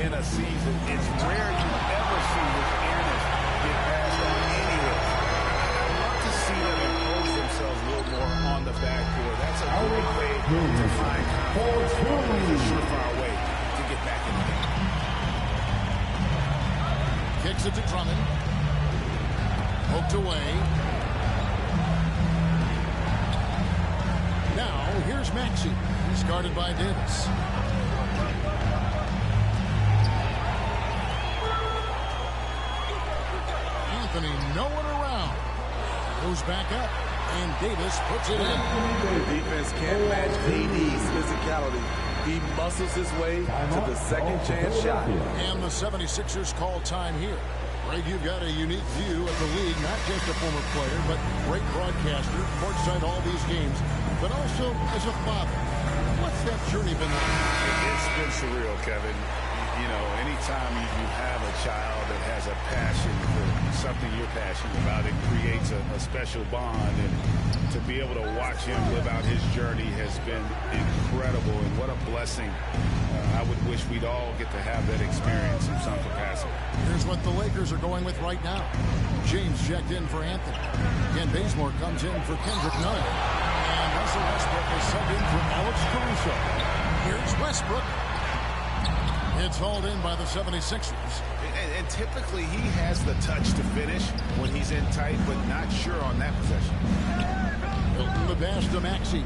in a season? It's rare you ever see this Ernest get passed on any list. I'd love to see them impose themselves a little more on the backcourt. That's a great way to find confidence. Always a surefire way to get back in the game. Kicks it to Drummond. Poked away. Now, here's Maxey. He's guarded by Davis. Anthony nowhere around. Goes back up, and Davis puts it in. The defense can't match AD's physicality. He muscles his way to the second chance shot. And the 76ers call time here. Greg, you've got a unique view of the league, not just a former player, but great broadcaster, courtside all these games, but also as a father. What's that journey been like? It's been surreal, Kevin. You know, anytime you have a child that has a passion for something you're passionate about, it creates a special bond. And to be able to watch him live out his journey has been incredible. And what a blessing. I would wish we'd all get to have that experience in some capacity. Here's what the Lakers are going with right now. James checked in for Anthony. Ken Bazemore comes in for Kendrick Nunn. And Russell Westbrook is subbed in for Alex Caruso. Here's Westbrook. It's hauled in by the 76ers. And typically he has the touch to finish when he's in tight, but not sure on that possession. Hilton the pass to Maxey.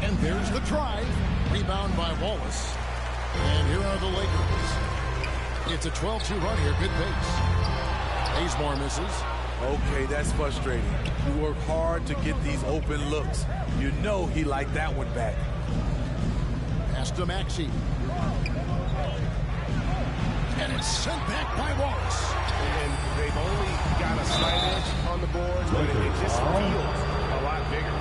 And there's the drive. Rebound by Wallace. And here are the Lakers. It's a 12-2 run here. Good pace. Bazemore misses. Okay, that's frustrating. You work hard to get these open looks. You know he liked that one back. Pass to Maxey. And it's sent back by Wallace. And they've only got a slight edge on the board, but it just feels a lot bigger.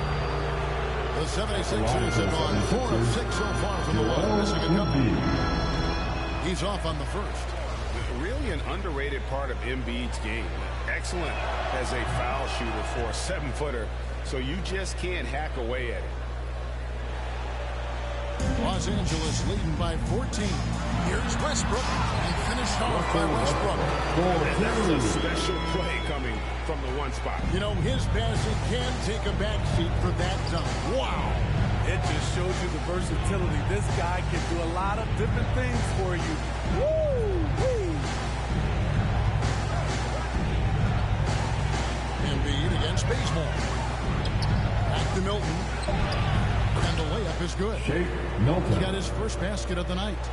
The 76ers have gone 4 of 6 so far from the line, missing a couple. He's off on the first. Really an underrated part of Embiid's game. Excellent as a foul shooter for a 7-footer, so you just can't hack away at it. Los Angeles leading by 14. Here's Westbrook, and finished off by Westbrook. And that's a special play coming from the one spot. You know, his passing can take a backseat for that dunk. Wow. It just shows you the versatility. This guy can do a lot of different things for you. Woo! Embiid against Bazemore. Back to Milton. And the layup is good. He got his first basket of the night.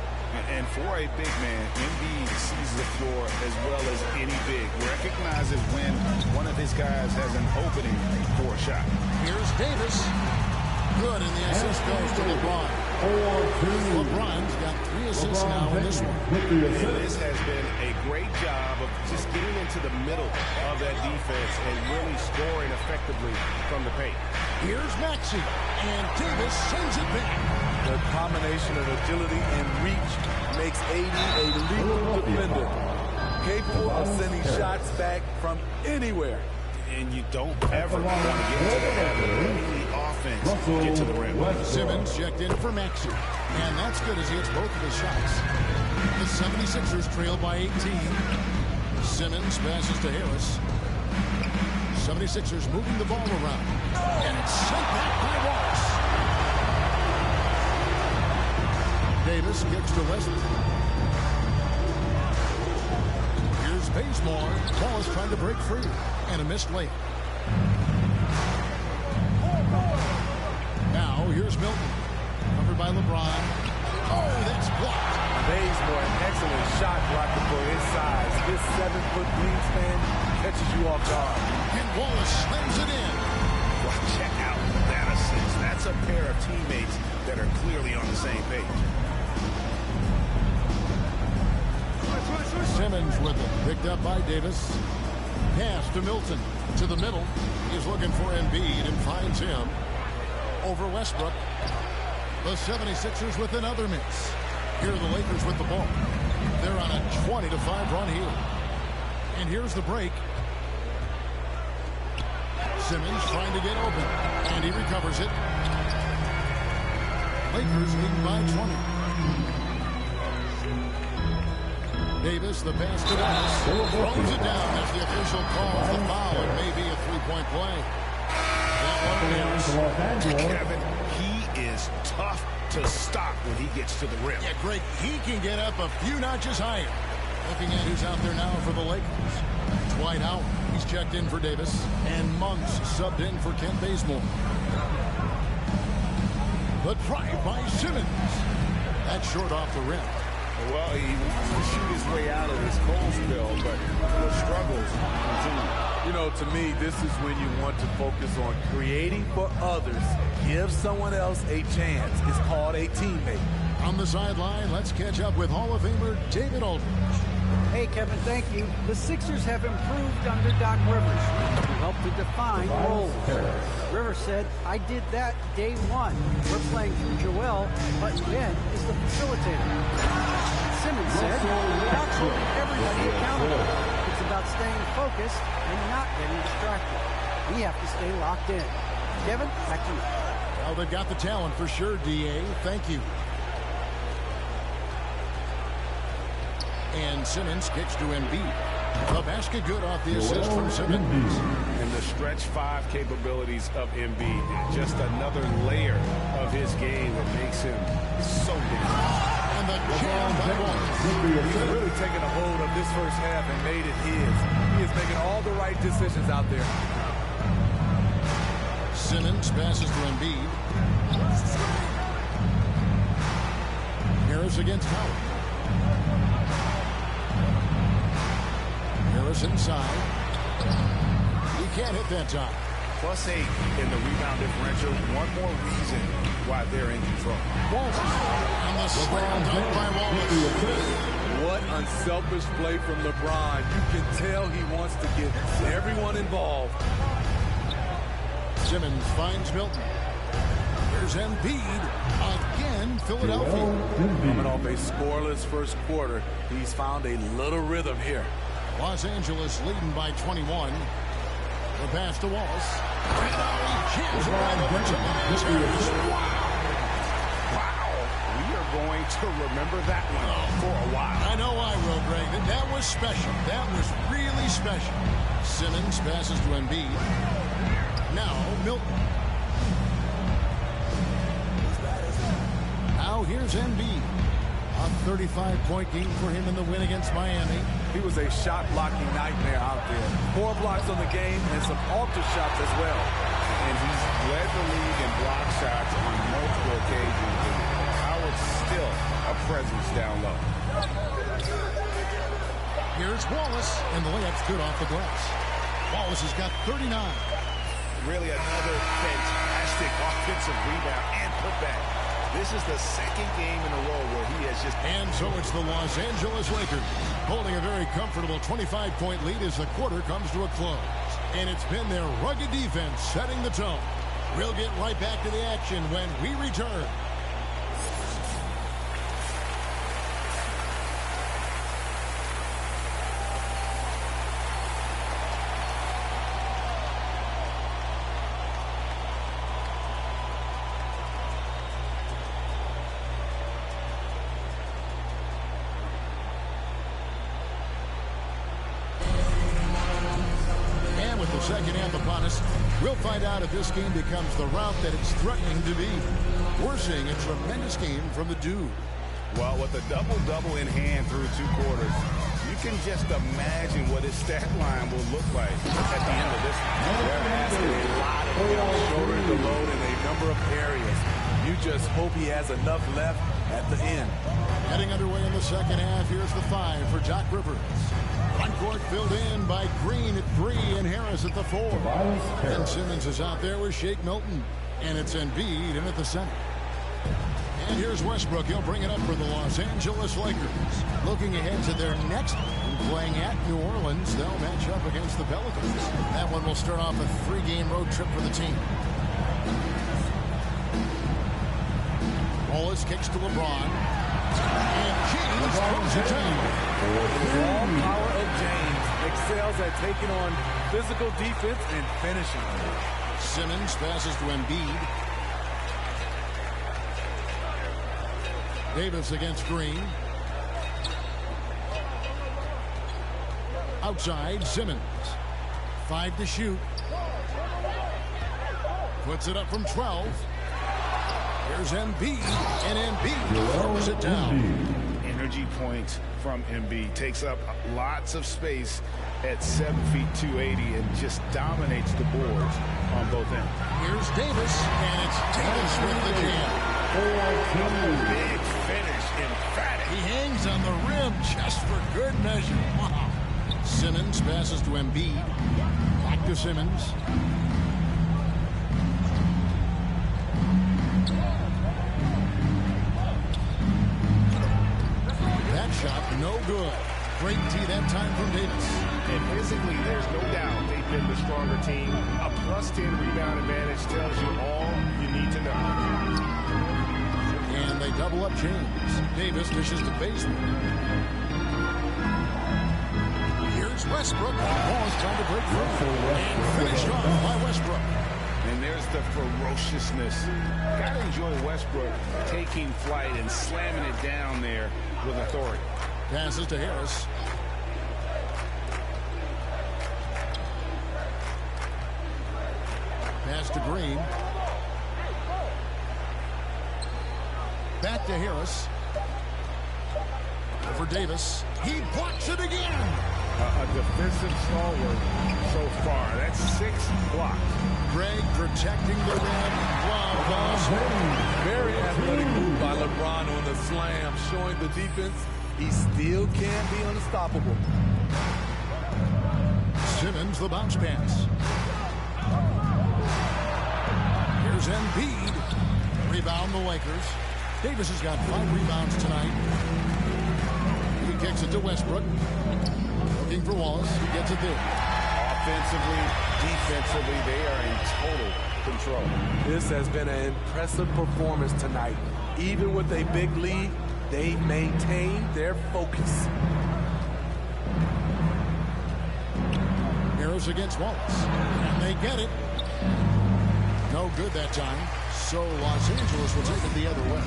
And for a big man, Embiid sees the floor as well as any big. Recognizes when one of his guys has an opening for a shot. Here's Davis. Good, and the assist goes to LeBron. LeBron's got 3 assists now in this one. And this has been a great job of just getting into the middle of that defense and really scoring effectively from the paint. Here's Maxey, and Davis sends it back. The combination of agility and reach makes AD a lethal defender, capable of sending shots back from anywhere. And you don't ever want to get into the habit of letting the offense get to the rim. Simmons checked in for Maxey, and that's good as he hits both of his shots. The 76ers trail by 18. Simmons passes to Harris. 76ers moving the ball around, and it's sent back by Wallace. Davis kicks to Westbrook. Here's Bazemore. Wallace trying to break free, and a missed layup. Now here's Milton, covered by LeBron. Oh, that's blocked. Bazemore, an excellent shot blocker for his size. This 7-foot wingspan catches you off guard. And Wallace slams it in. Well, check out that assist. That's a pair of teammates that are clearly on the same page. Simmons with it, picked up by Davis. Pass to Milton, to the middle. He's looking for Embiid and finds him. Over Westbrook. The 76ers with another miss. Here are the Lakers with the ball. They're on a 20-5 run here. And here's the break. Simmons trying to get open, and he recovers it. Lakers leading by 20. Davis, the pass to Davis. Throws it down as the official calls the foul. It may be a three-point play. That one is. Kevin, he is tough to stop when he gets to the rim. Yeah, great. He can get up a few notches higher. Looking at who's out there now for the Lakers. Dwight Howard, he's checked in for Davis. And Monks subbed in for Kent Bazemore. The drive by Simmons. That's short off the rim. Well, he wants to shoot his way out of this cold spell, but the struggles continue. You know, to me, this is when you want to focus on creating for others. Give someone else a chance. It's called a teammate. On the sideline, let's catch up with Hall of Famer David Aldridge. Hey, Kevin, thank you. The Sixers have improved under Doc Rivers, who helped to define roles. Rivers said, I did that day one. We're playing through Joel, but Ben is the facilitator. Simmons said, Doc's holding everybody accountable. It's about staying focused and not getting distracted. We have to stay locked in. Kevin, back to you. Well, they've got the talent for sure, D.A. Thank you. And Simmons kicks to Embiid. The basket good off the assist from Simmons. And the stretch 5 capabilities of Embiid. Just another layer of his game that makes him so dangerous. And the jam by Wallace. He's really taken a hold of this first half and made it his. He is making all the right decisions out there. Simmons passes to Embiid. Harris against Howard. Harris inside. He can't hit that time. +8 in the rebound differential. One more reason why they're in control. Wallace. And the slam dunk by Wallace. What unselfish play from LeBron. You can tell he wants to get everyone involved. Simmons finds Milton. Here's Embiid. Again, Philadelphia. Coming off a scoreless first quarter, he's found a little rhythm here. Los Angeles leading by 21. The pass to Wallace. And now he jams it right over to Wow. going to remember that one for a while. I know I will, Greg. That was special. That was really special. Simmons passes to Embiid. Now Milton. Now here's Embiid. A 35-point game for him in the win against Miami. He was a shot-blocking nightmare out there. 4 blocks on the game and some altar shots as well. And he's led the league in block shots on multiple occasions. And Howard's still a presence down low. Here's Wallace, and the layup's good off the glass. Wallace has got 39. Really another fantastic offensive rebound and putback. This is the second game in a row where he has just... And so it's the Los Angeles Lakers holding a very comfortable 25-point lead as the quarter comes to a close. And it's been their rugged defense setting the tone. We'll get right back to the action when we return. Second half upon us. We'll find out if this game becomes the route that it's threatening to be. We're seeing a tremendous game from the dude. Well, with a double-double in hand through 2 quarters, you can just imagine what his stat line will look like at the end of this. There has been a lot of him shouldering the load in a number of areas. You just hope he has enough left at the end. Heading underway in the second half, here's the 5 for Doc Rivers. Front court filled in by Green at 3 and Harris at the 4. And Simmons is out there with Shake Milton. And it's Embiid in at the center. And here's Westbrook. He'll bring it up for the Los Angeles Lakers. Looking ahead to their next game, playing at New Orleans. They'll match up against the Pelicans. That one will start off a 3-game road trip for the team. Wallace kicks to LeBron. And James throws it down. The raw power of James excels at taking on physical defense and finishing. Simmons passes to Embiid. Davis against Green. Outside, Simmons. 5 to shoot. Puts it up from 12. Here's Embiid, and Embiid throws it down. Energy points from Embiid. Takes up lots of space at 7 feet 280 and just dominates the boards on both ends. Here's Davis, and it's Davis with the jam. Big finish, emphatic. He hangs on the rim just for good measure. Wow. Simmons passes to Embiid. Back to Simmons. Shot no good. Great tee that time from Davis. And physically, there's no doubt they've been the stronger team. A +10 rebound advantage tells you all you need to know. And they double up James. Davis dishes to basement. Here's Westbrook. Ball's trying to break through. And finished off by Westbrook. And there's the ferociousness. Gotta enjoy Westbrook taking flight and slamming it down there with authority. Passes to Harris. Pass to Green. Back to Harris. For Davis. He blocks it again. A defensive stalwart so far. That's 6 blocks. Greg protecting the rim. Very athletic move by LeBron on the slam, showing the defense he still can be unstoppable. Simmons, the bounce pass. Here's Embiid. Rebound the Lakers. Davis has got 5 rebounds tonight. He kicks it to Westbrook. Looking for Wallace. He gets it there. Offensively, defensively, they are in total control. This has been an impressive performance tonight. Even with a big lead, they maintain their focus. Harris against Wallace. And they get it. No good that time. So Los Angeles will take it the other way.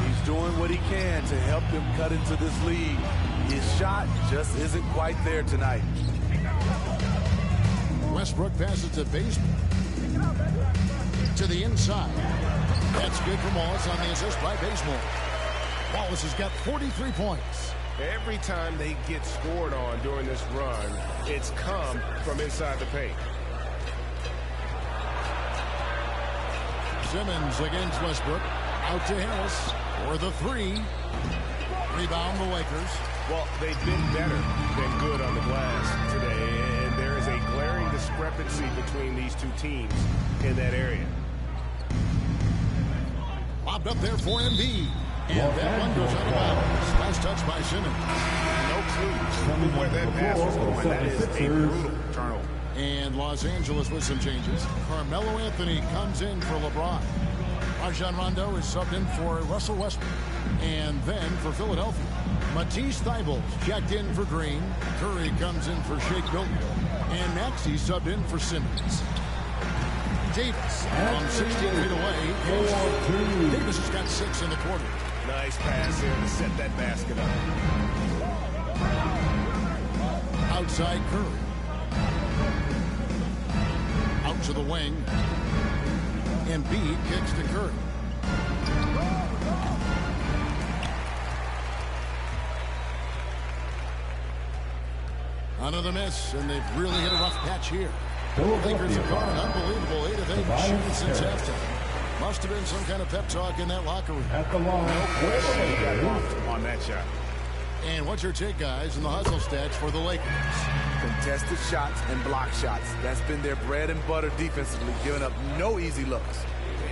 He's doing what he can to help them cut into this lead. His shot just isn't quite there tonight. Westbrook passes to Bazemore. To the inside. That's good from Wallace on the assist by Bazemore. Wallace has got 43 points. Every time they get scored on during this run, it's come from inside the paint. Simmons against Westbrook. Out to Harris for the three. Rebound the Lakers. Well, they've been better than good on the glass today, and there is a glaring discrepancy between these two teams in that area. Lobbed up there for Embiid. And that one goes out of bounds. Last touch by Simmons. No clue where that pass was going. That is a brutal turnover. And Los Angeles with some changes. Carmelo Anthony comes in for LeBron. Rajon Rondo is subbed in for Russell Westbrook. And then for Philadelphia, Matisse Thybulle checked in for Green. Curry comes in for Shake Milton. And Maxey subbed in for Simmons. Davis from 16 feet away. Davis has got 6 in the quarter. Nice pass here to set that basket up. Outside Curry. Out to the wing. Embiid kicks to Curry. Another miss, and they've really hit a rough patch here. The Lakers have gone an unbelievable 8 of 8 shooting since halftime. Must have been some kind of pep talk in that locker room. At the line. No question he got bumped on that shot. And what's your take, guys, in the hustle stats for the Lakers? Contested shots and block shots. That's been their bread and butter defensively, giving up no easy looks.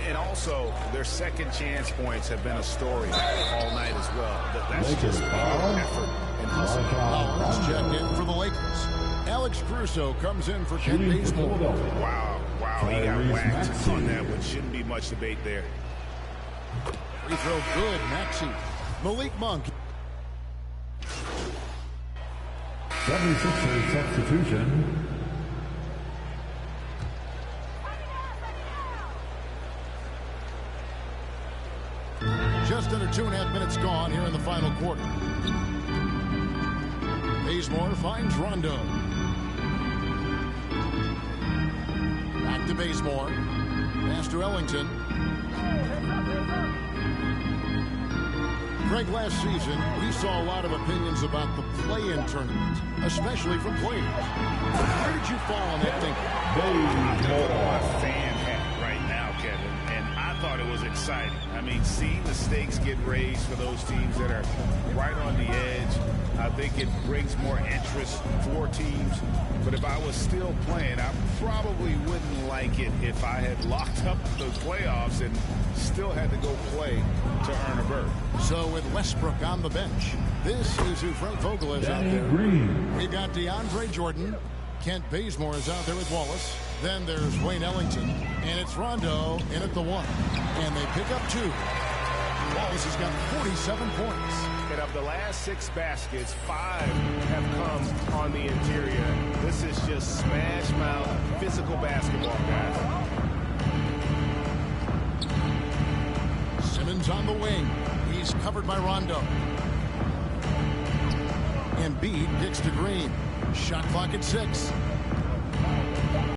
And also, their second chance points have been a story all night as well. That's just pure effort and hustle. Howard's checked in for the Lakers. Alex Caruso comes in for Kent Bazemore. Wow, he got whacked on that one. Shouldn't be much debate there. Free throw good, Maxey. Malik Monk. 76ers substitution. Just under 2.5 minutes gone here in the final quarter. Bazemore finds Rondo. Back to Bazemore. Pass to Ellington. Greg, last season, we saw a lot of opinions about the play-in tournament, especially from players. Where did you fall on that thinking? I'm a fan hat right now, Kevin, and I thought it was exciting. I mean, seeing the stakes get raised for those teams that are right on the edge, I think it brings more interest for teams. But if I was still playing, I probably wouldn't like it if I had locked up the playoffs and still had to go play to earn a berth. So with Westbrook on the bench, this is who Frank Vogel is out there. We've got DeAndre Jordan. Kent Bazemore is out there with Wallace. Then there's Wayne Ellington. And it's Rondo in at the 1. And they pick up 2. Wallace has got 47 points. And of the last 6 baskets, 5 have come on the interior. This is just smash mouth physical basketball, guys. Simmons on the wing. He's covered by Rondo. Embiid kicks to Green. Shot clock at 6.